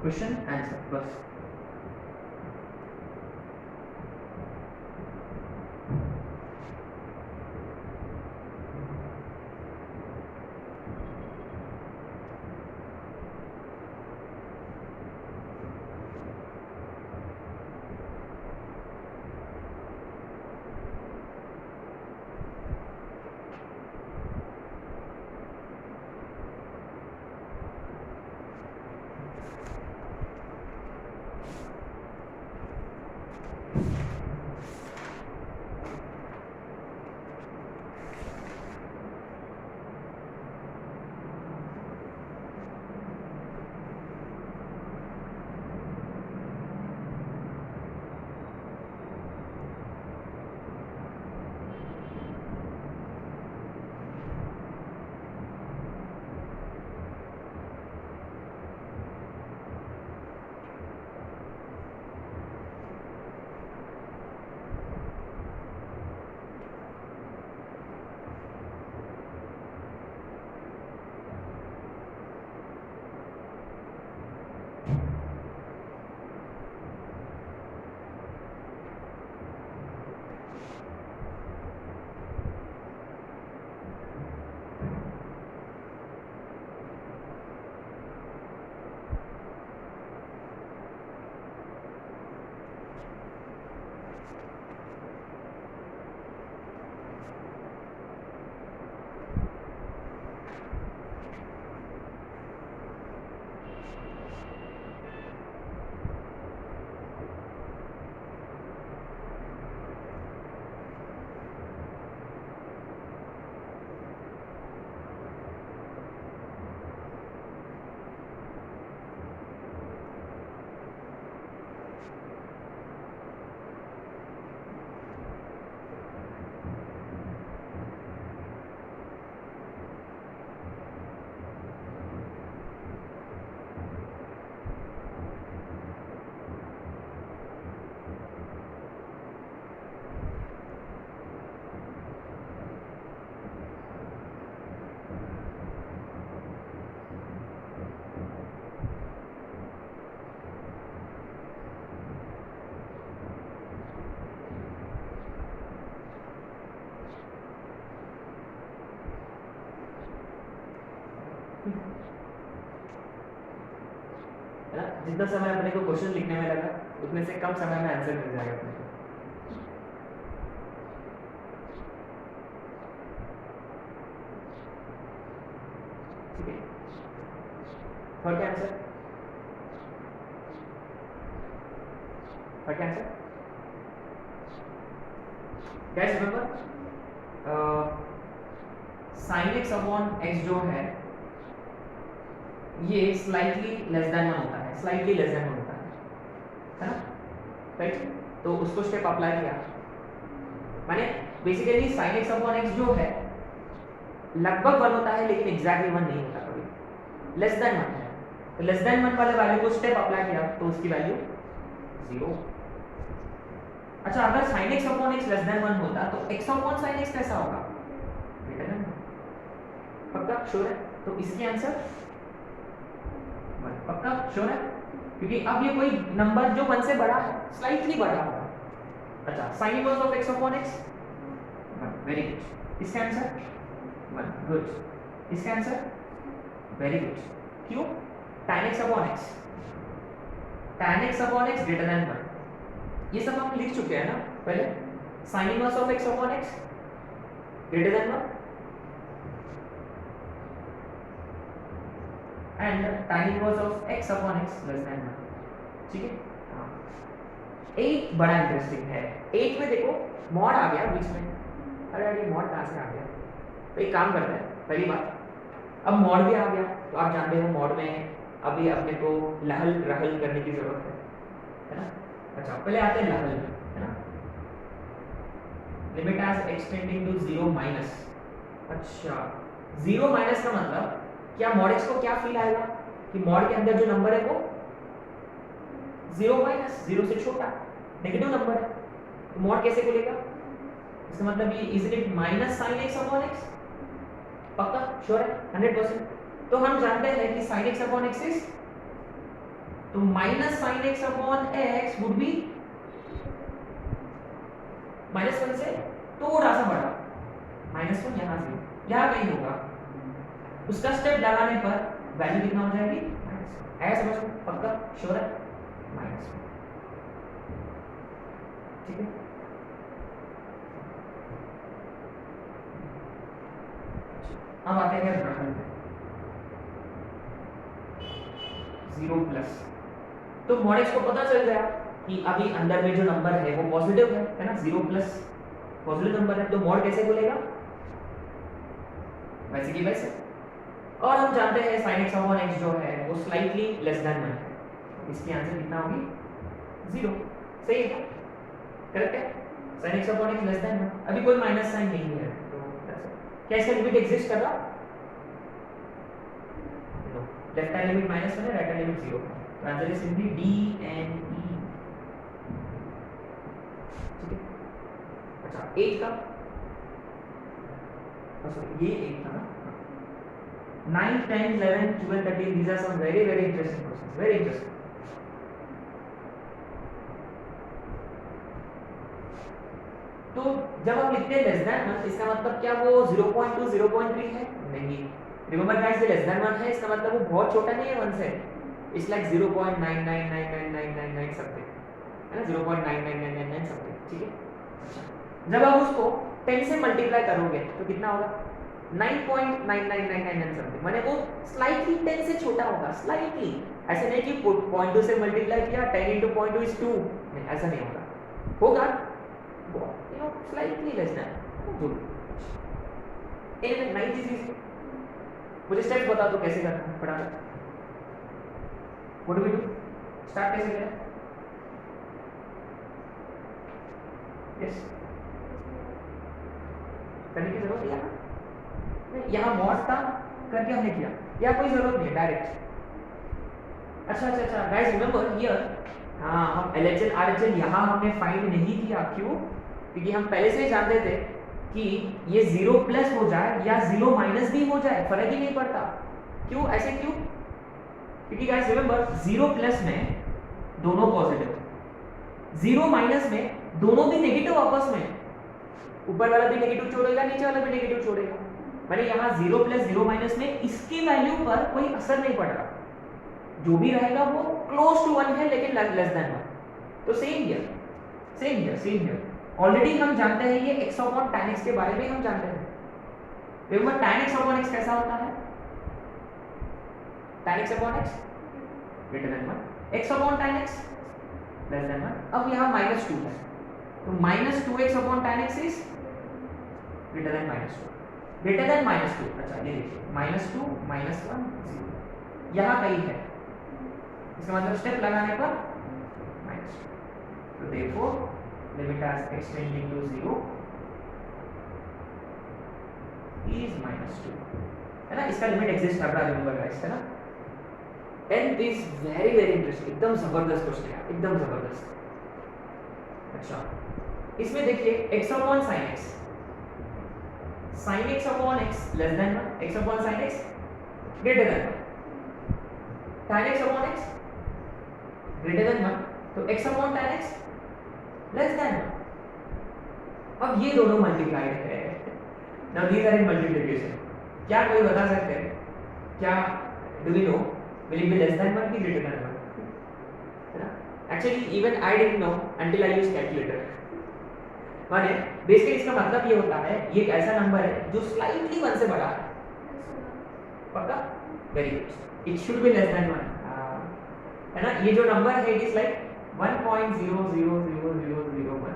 क्वेश्चन आंसर बस। है ना, जितना समय अपने को क्वेश्चन लिखने में लगा उतने से कम समय में आंसर मिल जाएगा अपने को। ठीक है, third answer, third answer guys remember sin x upon x जो है ये स्लाइटली लेस देन 1 होता है, स्लाइटली लेस देन 1 होता है ना, राइट? तो उसको स्टेप अप्लाई किया, माने basically sin x upon x जो है लगभग 1 होता है लेकिन एग्जैक्टली 1 नहीं होता, कभी लेस देन 1 है। तो लेस देन 1 वाले वैल्यू को स्टेप अप्लाई किया तो उसकी वैल्यू 0। अच्छा, अगर sin x upon x less than 1 होता तो x अपॉन sin x कैसा होगा? Greater than 1। पक्का श्योर है? तो इसकी आंसर 1 पक्का श्योर है, क्योंकि अब ये कोई नंबर जो 1 से बड़ा है, स्लाइटली बड़ा होगा। अच्छा, sin inverse of x upon x 1 very good, इसका आंसर 1 गुड, इसका आंसर वेरी गुड। क्यों? tan x upon x, tan x upon x greater than 1, ये सब हम लिख चुके हैं ना पहले। sin inverse of x upon x greater than 1 and tan inverse of x upon x less than 1, ठीक है। हाँ, 8 बड़ा इंटरेस्टिंग है। 8 में देखो मॉड आ गया बीच में, अरे यार ये मॉड कहाँ से आ गया? तो एक काम करते हैं, पहली बात अब मॉड भी आ गया, तो आप जानते हो मॉड में अभी अपने को लहल रहल करने की जरूरत है ना। अच्छा, पहले आते हैं लहल में, है ना। Limit as extending to 0 minus. अच्छा, 0 माइनस का मतलब क्या मॉड x को क्या फील आएगा कि मॉड के अंदर जो नंबर है वो 0 माइनस 0 से छोटा नेगेटिव नंबर है, तो मॉड कैसे खुलेगा? इसका मतलब ये is it minus sin x upon x, पक्का श्योर है 100%। तो हम जानते हैं कि sin x upon x is, तो minus sin x upon x would be -1 से थोड़ा सा बड़ा, -1 यहाँ से यहाँ कहीं होगा, उसका स्टेप लगाने पर वैल्यू कितना हो जाएगी? -1। ऐसा समझ में पक्का श्योर है? -1, ठीक है। अब आते हैं रहल पे 0 प्लस। तो मॉड x को पता चल गया कि अभी अंदर में जो नंबर है वो पॉजिटिव है ना, 0 प्लस पॉजिटिव नंबर है, तो मॉड कैसे खुलेगा? वैसे की वैसे। और हम जानते हैं sin x अपॉन x जो है वो स्लाइटली लेस देन 1 है, इसकी आंसर कितना होगी? 0। सही है, करेक्ट है। sin x upon x less than 1, अभी कोई माइनस साइन नहीं है, तो क्या इसका लिमिट एग्जिस्ट कर रहा? नो, लेफ्ट हैंड लिमिट -1 है, राइट हैंड लिमिट 0 है, तो answer is simply D and E, ठीक है। अच्छा, 8 का, सॉरी ये 8 था ना, 9, 10, 11, 12, 13, these are some very very interesting questions, very interesting। तो जब हम लिखते हैं लेस देन 1, इसका मतलब क्या वो 0.2 0.3 है? नहीं, रिमेंबर गाइस ये लेस देन 1 है, इसका मतलब वो बहुत छोटा नहीं है 1 से, इट्स लाइक 0.999999 समथिंग, है ना, 0.99999 समथिंग, ठीक है। अच्छा, जब आप उसको 10 से मल्टीप्लाई करोगे तो कितना होगा? 9.9999 समथिंग, माने वो स्लाइटली 10 से छोटा होगा, स्लाइटली। ऐसे नहीं कि 0.2 से मल्टीप्लाई किया 10 into 0.2 is 2, नहीं ऐसा नहीं होगा, होगा you know slightly less than, जो एनीवे 90 चीज। मुझे स्टेप्स बता दो कैसे करना है, फटाफट। What do we do? Start कैसे करें? यस, करने की जरूरत है नहीं, यहाँ मॉड था करके हमने किया, या कोई जरूरत नहीं, डायरेक्ट। अच्छा अच्छा अच्छा गाइस रिमेंबर हियर, हाँ हम LHL RHL यहाँ हमने फाइंड नहीं किया, क्यों? क्योंकि हम पहले से ही जानते थे कि ये 0 प्लस हो जाए या 0 माइनस भी हो जाए फर्क ही नहीं पड़ता। क्यों ऐसे क्यों? क्योंकि गाइस रिमेंबर 0 प्लस में दोनों पॉजिटिव, 0 माइनस में दोनों भी नेगेटिव आपस में, ऊपर वाला भी नेगेटिव छोड़ेगा नीचे वाला भी नेगेटिव छोड़ेगा, माने यहाँ 0 प्लस 0 माइनस में इसकी वैल्यू पर कोई असर नहीं पड़ रहा, जो भी रहेगा वो क्लोज टू 1 है लेकिन लेस देन 1। तो same here, same here, same here. Already हम जानते हैं ये x अपॉन tan x के बारे में हम जानते हैं। Remember tan x upon x कैसा होता है? tan x upon x greater than 1, x upon tan x less than 1। अब यहाँ -2 है, तो -2x upon tan x is greater than -2, greater than -2। अच्छा ये देखिए -2 -1 0 यहाँ कहीं है, इसका मतलब स्टेप लगाने पर -2, तो therefore limit as extending to 0 is -2, है ना, इसका लिमिट एग्जिस्ट कर रहा है, रिमेंबर गाइस, है ना। And this very very interesting, एकदम जबरदस्त क्वेश्चन है, एकदम जबरदस्त। अच्छा इसमें देखिए x upon sin x, sin x upon x less than 1, x upon sin x greater than 1, tan x upon x greater than 1, तो x upon tan x less than 1. अब ये दोनों मल्टीप्लाइड है. Now these are in multiplication. क्या कोई बता सकते हैं क्या do we know will it be less than 1 की greater than 1? है ना? Actually even I didn't know until I used calculator. माने बेसिकली इसका मतलब ये होता है ये एक ऐसा नंबर है जो स्लाइटली 1 से बड़ा है. पक्का? Very good. It should be less than 1. है ना? ये जो नंबर है it is like 1.000001.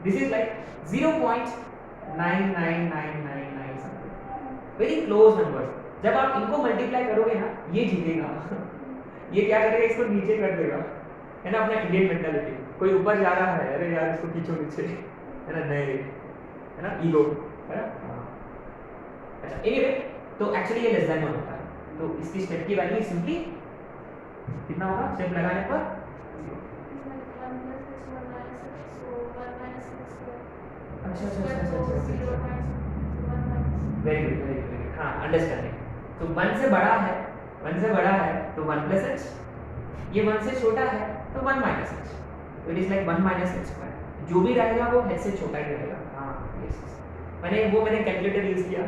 This is like 0.99999 something. Very close numbers. जब आप इनको मल्टीप्लाई करोगे ना ये जीतेगा. ये क्या करेगा इसको नीचे कर देगा. है ना? अपना इंडियन मेंटालिटी. कोई ऊपर जा रहा है अरे यार इसको खींचो नीचे. है ना? नहीं है ना? ईगो है ना? अच्छा एनीवे तो एक्चुअली ये लेस देन 1 होता है. तो इसकी स्टेप की वैल्यू सिंपली कितना होगा स्टेप लगाने पर? अच्छा वेरी गुड वेरी गुड. हाँ अंडरस्टैंडिंग. तो 1 से बड़ा है तो 1 प्लस h. ये 1 से छोटा है तो 1 minus h. It is like 1 minus h square. जो भी रहेगा वो h से छोटा ही रहेगा. हाँ यस मैंने कैलकुलेटर यूज किया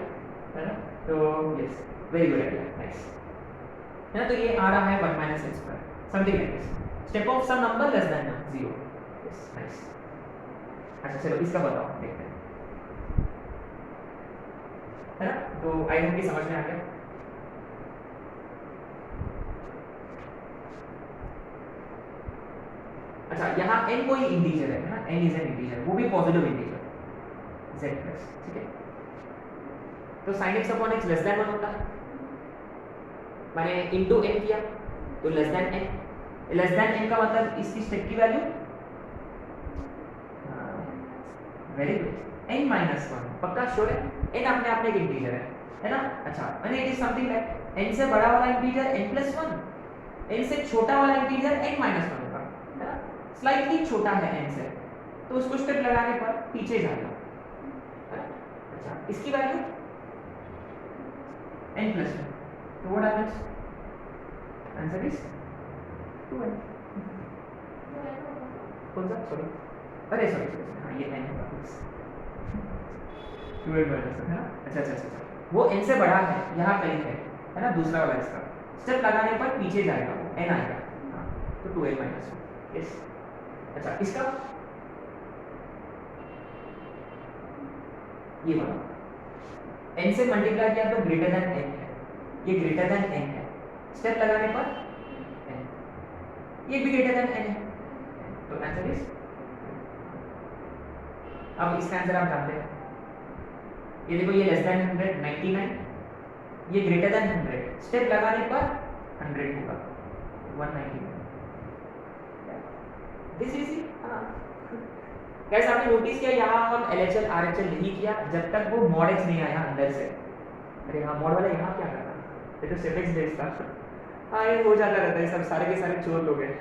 है ना. तो yes very good idea. Nice है ना. तो ये आ रहा है 1 minus h square something like this. Step of some number less than 0. Yes nice. अच्छा चलो इसका बताओ देखते हैं है ना. तो आई होप कि समझ में आ गया. अच्छा यहाँ n कोई इंटीजर है ना. n is an integer. वो भी पॉजिटिव इंटीजर z प्लस. ठीक है. तो sin x upon x less than 1 होता है. मैंने इनटू n किया तो less than n. Less than n का मतलब इसकी स्टेप की value very good n minus 1. पक्का श्योर है? n अपने आप में एक इंटीजर है ना. अच्छा मैंने it is something like n से बड़ा वाला इंटीजर n प्लस 1, n से छोटा वाला इंटीजर n माइनस 1 होगा है ना. स्लाइटली छोटा है n से तो उसको स्टेप लगाने पर पीछे जाएगा. अच्छा इसकी वैल्यू n प्लस 1. तो what happens? Answer is 2n. कौन सा? सॉरी अरे सॉरी हाँ ये n होगा 2n माइनस 1 है ना. अच्छा वो n से बड़ा है यहाँ कहीं है ना. दूसरा वाला इसका स्टेप लगाने पर पीछे जाएगा वो n आएगा. हाँ तो 2n माइनस 1. यस. अच्छा इसका ये वाला n से मल्टीप्लाई किया तो ग्रेटर देन n है. ये ग्रेटर देन n है. स्टेप लगाने पर n. ये भी ग्रेटर देन n है. तो आंसर इज. अब इसका आंसर आप जानते हैं. ये देखो ये लेस देन 100 99. ये ग्रेटर देन 100. स्टेप लगाने पर 100 होगा 199. दिस इज गाइस आपने नोटिस किया यहाँ हम LHL RHL नहीं किया जब तक वो mod x नहीं आया अंदर से. अरे हाँ mod वाला यहाँ क्या करना. ये तो step x बेस था. हाँ ये हो जाता रहता है. सब सारे के सारे चोर लोग हैं.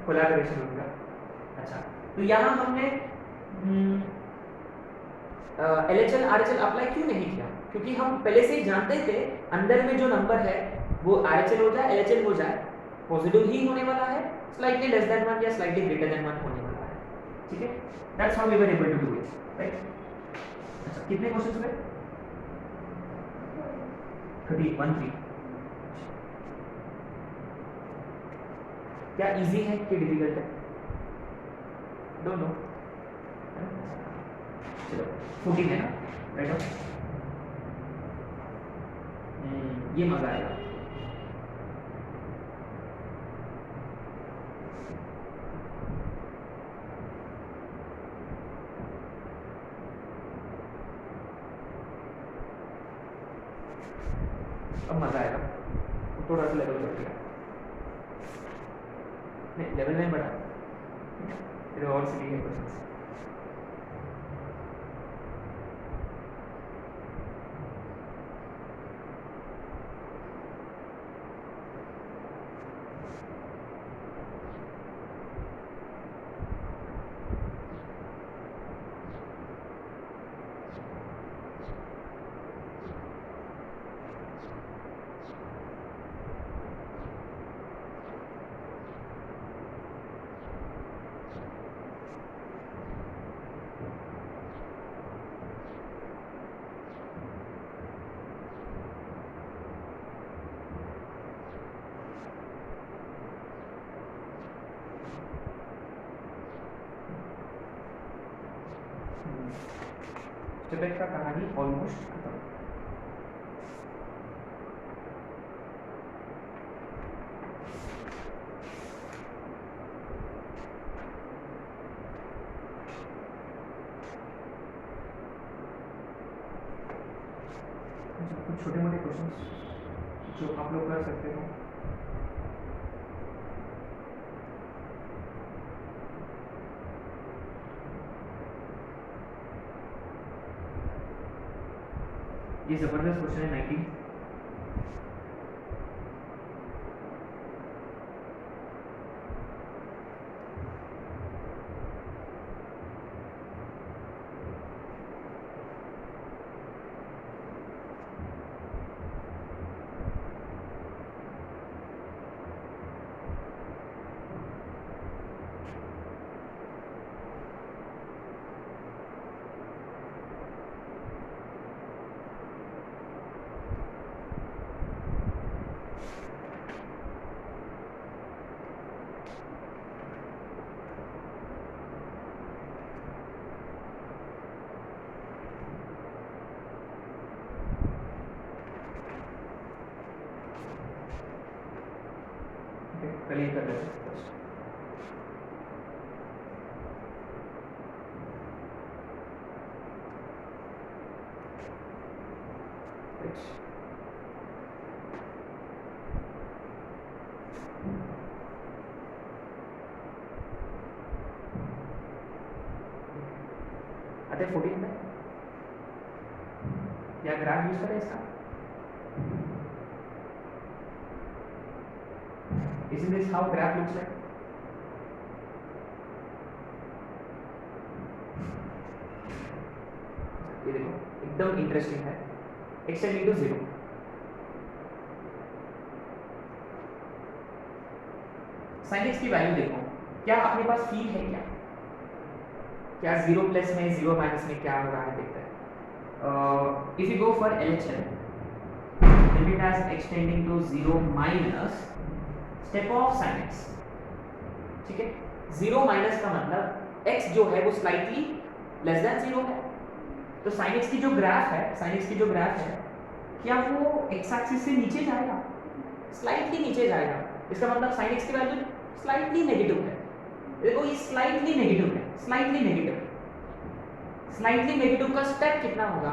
कोलैबोरेशन होगा. अच्छा तो यहाँ हमने LHL RHL अप्लाई क्यों नहीं किया? क्योंकि हम पहले से ही जानते थे अंदर में जो नंबर है वो RHL हो जाए LHL हो जाए पॉजिटिव ही होने वाला है. स्लाइटली लेस देन 1 या स्लाइटली ग्रेटर देन 1 होने वाला है. ठीक है. That's how we were able to do it right. अच्छा कितने क्वेश्चंस हुए? 13. क्या इजी है कि डिफिकल्ट है? Don't know. चलो 14 है ना राइट. ये मजा आएगा. अब मजा आएगा. थोड़ा सा लेवल बढ़ गया. नहीं लेवल नहीं बढ़ा. फिर और सीधी है क्वेश्चंस. स्टेप एक्स का कहानी ऑलमोस्ट खत्म। कुछ छोटे मोटे क्वेश्चंस जो आप लोग कर सकते हो। ये जबरदस्त क्वेश्चन है 19। पहले कर लेते हैं। अतः 14 में या ग्राफ यूज करें इसका। Isn't this how graph looks like? ये देखो एकदम इंटरेस्टिंग है। एक्सटेंडिंग टू 0, sin x की वैल्यू देखो, क्या अपने पास फील है क्या 0 प्लस में 0 माइनस में क्या हो रहा है देखते हैं। If you go for LHS, limit as extending to 0 minus step of sin x, ठीक है। 0 माइनस का मतलब x जो है वो स्लाइटली लेस देन 0 है, तो sin x की जो ग्राफ है क्या वो x एक्सिस से नीचे जाएगा, स्लाइटली नीचे जाएगा। इसका मतलब sin x की वैल्यू स्लाइटली नेगेटिव है। देखो ये स्लाइटली नेगेटिव का स्टेप कितना होगा,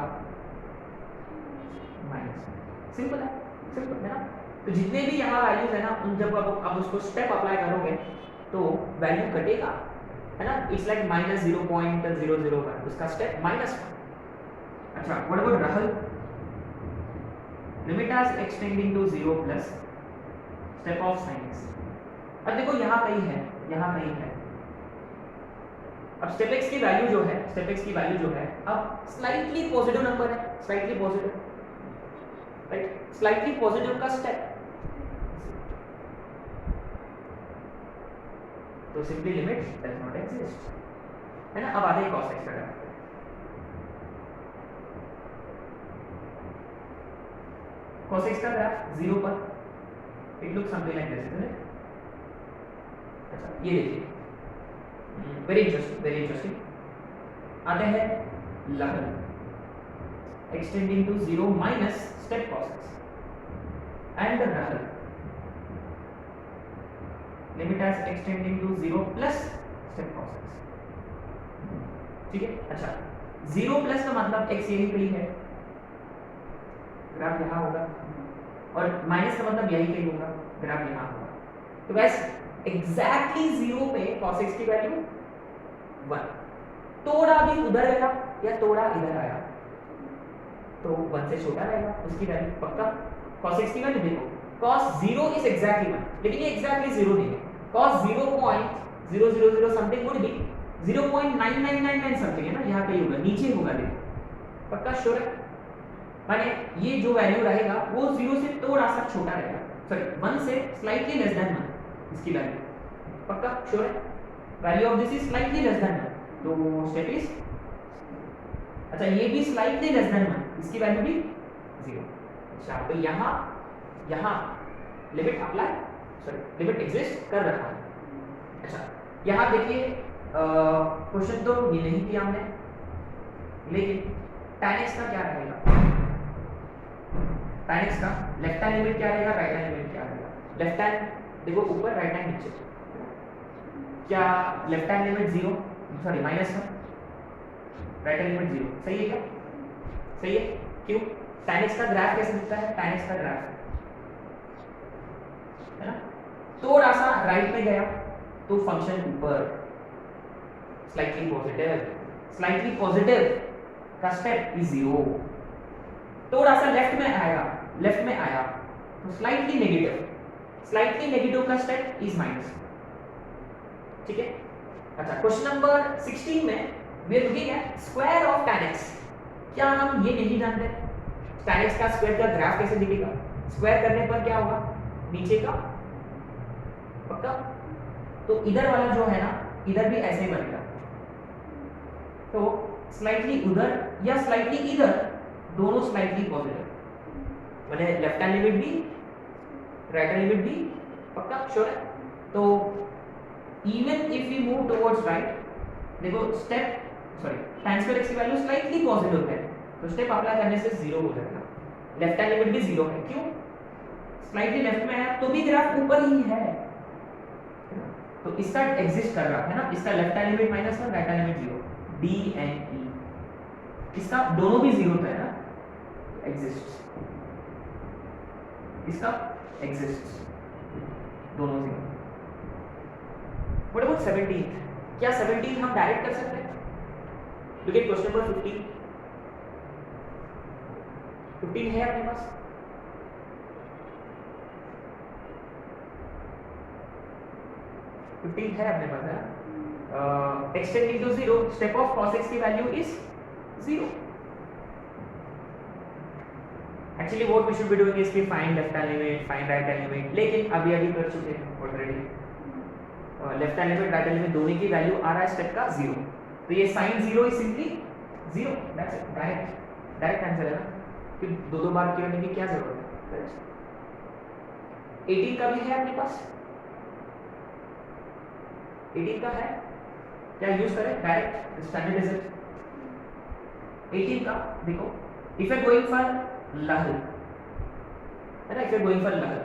माइनस। सिंपल है ना। तो जितने भी यहाँ वैल्यूज है ना, उन जब आप उसको स्टेप अप्लाई करोगे तो वैल्यू कटेगा, है ना। इट्स लाइक माइनस 0.001, उसका स्टेप -1। अच्छा, व्हाट अबाउट रहल, limit as extending to 0 plus step of sin x। अब देखो यहाँ कहीं है। अब स्टेप x की वैल्यू जो है अब स्लाइटली पॉजिटिव नंबर है, स्लाइटली पॉजिटिव का स्टेप, तो simply limit does not exist, है ना। अब आते हैं cos x का ग्राफ। cos x का ग्राफ 0 पर it looks something like this, isn't it. अच्छा, ये देखिए, वेरी इंटरेस्टिंग। आते हैं लहर, extending to 0 minus step cos x and रहल, limit as extending to 0 plus step cos x, ठीक है। अच्छा, 0 प्लस का मतलब x यही कहीं है, ग्राफ यहाँ होगा, और माइनस का मतलब यही कहीं होगा, ग्राफ यहाँ होगा। तो वैसे एग्जैक्टली 0 पे cos x की वैल्यू 1, थोड़ा भी उधर आएगा या थोड़ा इधर आया तो 1 से छोटा रहेगा उसकी वैल्यू पक्का। cos x की वैल्यू देखो, cos 0 इज एग्जैक्टली 1, लेकिन ये एग्जैक्टली 0 नहीं है। cos 0.000 something would be 0.9999 something, है ना, यहाँ कहीं होगा, नीचे होगा, देखो पक्का श्योर है। माने ये जो वैल्यू रहेगा वो 0 से थोड़ा सा छोटा रहेगा, सॉरी 1 से स्लाइटली लेस देन 1 इसकी वैल्यू, पक्का श्योर है। Value of this is slightly less than 1, तो स्टेप इज, अच्छा ये भी स्लाइटली लेस देन 1, इसकी वैल्यू भी 0। अच्छा, तो यहाँ limit apply, sorry limit exist कर रहा है। अच्छा, यहाँ देखिए क्वेश्चन तो ये नहीं किया हमने, लेकिन tan x का क्या रहेगा, tan x का लेफ्ट हैंड लिमिट क्या रहेगा, राइट हैंड लिमिट क्या रहेगा। लेफ्ट हैंड देखो ऊपर, राइट हैंड नीचे, क्या left hand limit 0 sorry -1, right hand limit 0, सही है क्या, सही है। क्यों, tan x का ग्राफ कैसे दिखता है, tan x का ग्राफ है ना, थोड़ा सा राइट में गया तो फंक्शन ऊपर, स्लाइटली पॉजिटिव का स्टेप इज 0, थोड़ा सा लेफ्ट में आया तो स्लाइटली नेगेटिव का स्टेप इज माइनस, ठीक है। अच्छा, क्वेश्चन नंबर 16 में we are looking at square of tan x। क्या हम ये नहीं जानते tan x का स्क्वायर का ग्राफ कैसे दिखेगा, स्क्वायर करने पर क्या होगा, नीचे का पक्का, तो इधर वाला जो है ना, इधर भी ऐसे ही बनेगा, तो स्लाइटली उधर या स्लाइटली इधर, दोनों स्लाइटली पॉजिटिव, मैंने लेफ्ट हैंड लिमिट भी राइट हैंड लिमिट भी पक्का श्योर है। तो even if we move towards right, देखो स्टेप tan स्क्वायर x की वैल्यू स्लाइटली पॉजिटिव है, तो स्टेप अप्लाई करने से 0 हो जाएगा, लेफ्ट हैंड लिमिट भी 0 है, क्यों, स्लाइटली लेफ्ट में है तो भी ग्राफ ऊपर ही है, तो इसका एग्जिस्ट कर रहा है ना, इसका left hand limit -1, right hand limit 0, d and e, इसका दोनों भी 0 है ना, एग्जिस्ट, इसका एग्जिस्ट, दोनों 0। व्हाट अबाउट 17, क्या 17 हम डायरेक्ट कर सकते हैं, लुक एट क्वेश्चन नंबर 15 है अपने पास, है अपने पास है, extending to 0, step of cos x की value is 0। Actually what we should be doing is कि find left hand limit, find right hand limit, लेकिन अभी कर चुके हैं already, left hand limit right hand limit दोनों की वैल्यू आ रहा है स्टेप का 0, तो ये sin 0 is simply 0, that's it, direct answer है ना, फिर दो बार करने की क्या जरूरत है। 18 का भी है अपने पास, 18 का है, क्या यूज करें, डायरेक्ट स्टैंडर्ड इज इट। 18 का देखो, if you are going for लहर है ना, if you are going for लहर,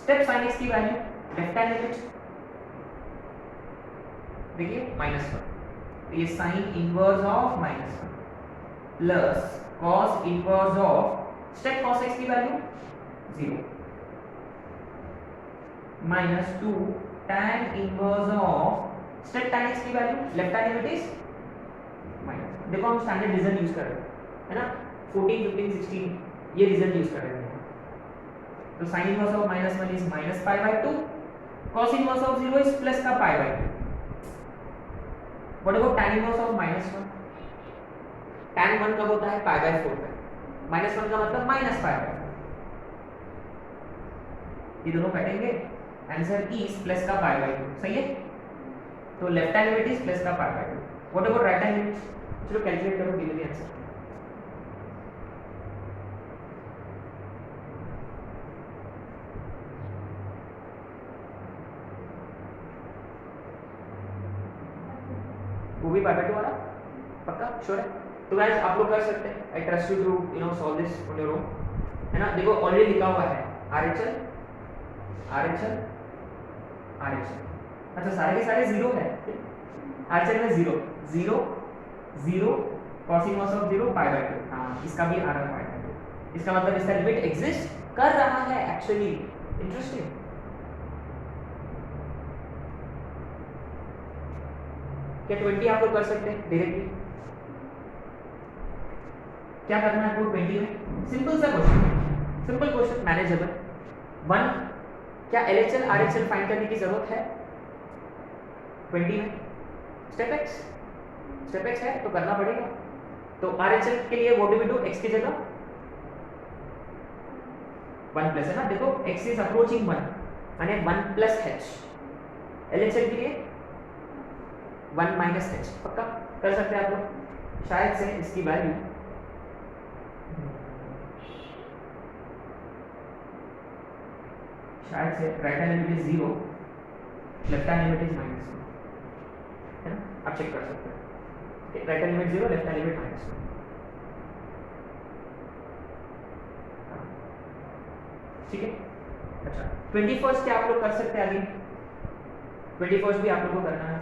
स्टेप sin x की वैल्यू लेफ्ट हैंड लिमिट देखिए -1, तो ये sin inverse of -1 plus cos inverse of step cos x की value 0 -2 tan inverse of step tan x की value left hand limit is -1। देखो हम standard result use कर रहे हैं है ना, 14 15 16 ये रिजल्ट यूज कर रहे हैं, तो sin inverse of -1 is -π/2, cos inverse of 0 is plus का π/2। What about tan inverse of -1, tan 1 कब होता है, π/4 पे, -1 का मतलब -π/4, ये दोनों कटेंगे, आंसर इज प्लस का π/2, सही है, तो left hand limit is plus का π/2। What about right hand limit, चलो कैलकुलेट करो, गिव द आंसर। वो भी π/2 वाला पक्का श्योर है, तो गाइस आप लोग कर सकते हैं, I trust you to solve this on your own, है ना। देखो ऑलरेडी लिखा हुआ है RHL, अच्छा सारे के सारे 0 है, RHL में 0 0 0 cos इनवर्स ऑफ 0 π/2, हाँ इसका भी आ रहा है π/2, इसका मतलब इसका लिमिट एग्जिस्ट कर रहा है एक्चुअली, इंटरेस्टिंग। क्या 20 आप लोग कर सकते हैं डायरेक्टली, क्या करना है आपको 20 में, सिंपल सा क्वेश्चन, सिंपल क्वेश्चन, मैनेजेबल। 1 क्या LHL RHL फाइंड करने की जरूरत है 20 में, स्टेप x है तो करना पड़ेगा, तो RHL के लिए what do we do, x की जगह 1 प्लस है ना, देखो x इज अप्रोचिंग 1 यानी 1 प्लस h, LHL के लिए 1 माइनस h, पक्का कर सकते हैं आप लोग, शायद से इसकी वैल्यू शायद से right hand limit is 0, left hand limit is -1, है ना, आप चेक कर सकते हैं। Right hand limit 0, left hand limit -2। ठीक है। अच्छा 21st क्या आप लोग कर सकते हैं आगे? 21st भी आप लोग को करना है।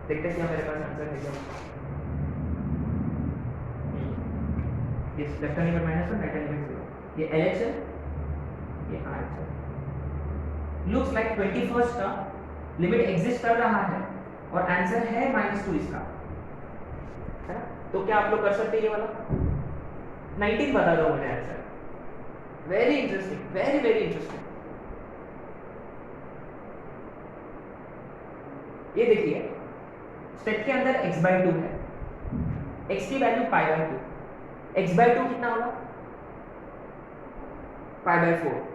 देखते हैं क्या मेरे पास आंसर है क्या। ये left hand limit -1, right hand limit 0। ये LHS, ये RHS। लुक्स लाइक 21st का लिमिट एग्जिस्ट कर रहा है और आंसर है -2 इसका, है ना? तो क्या आप लोग कर सकते हैं ये वाला? 19 बता दो मुझे answer. Very interesting, very very interesting. ये देखिए स्टेप के अंदर x/2 है, x की वैल्यू π/2, x/2 कितना होगा? π/4।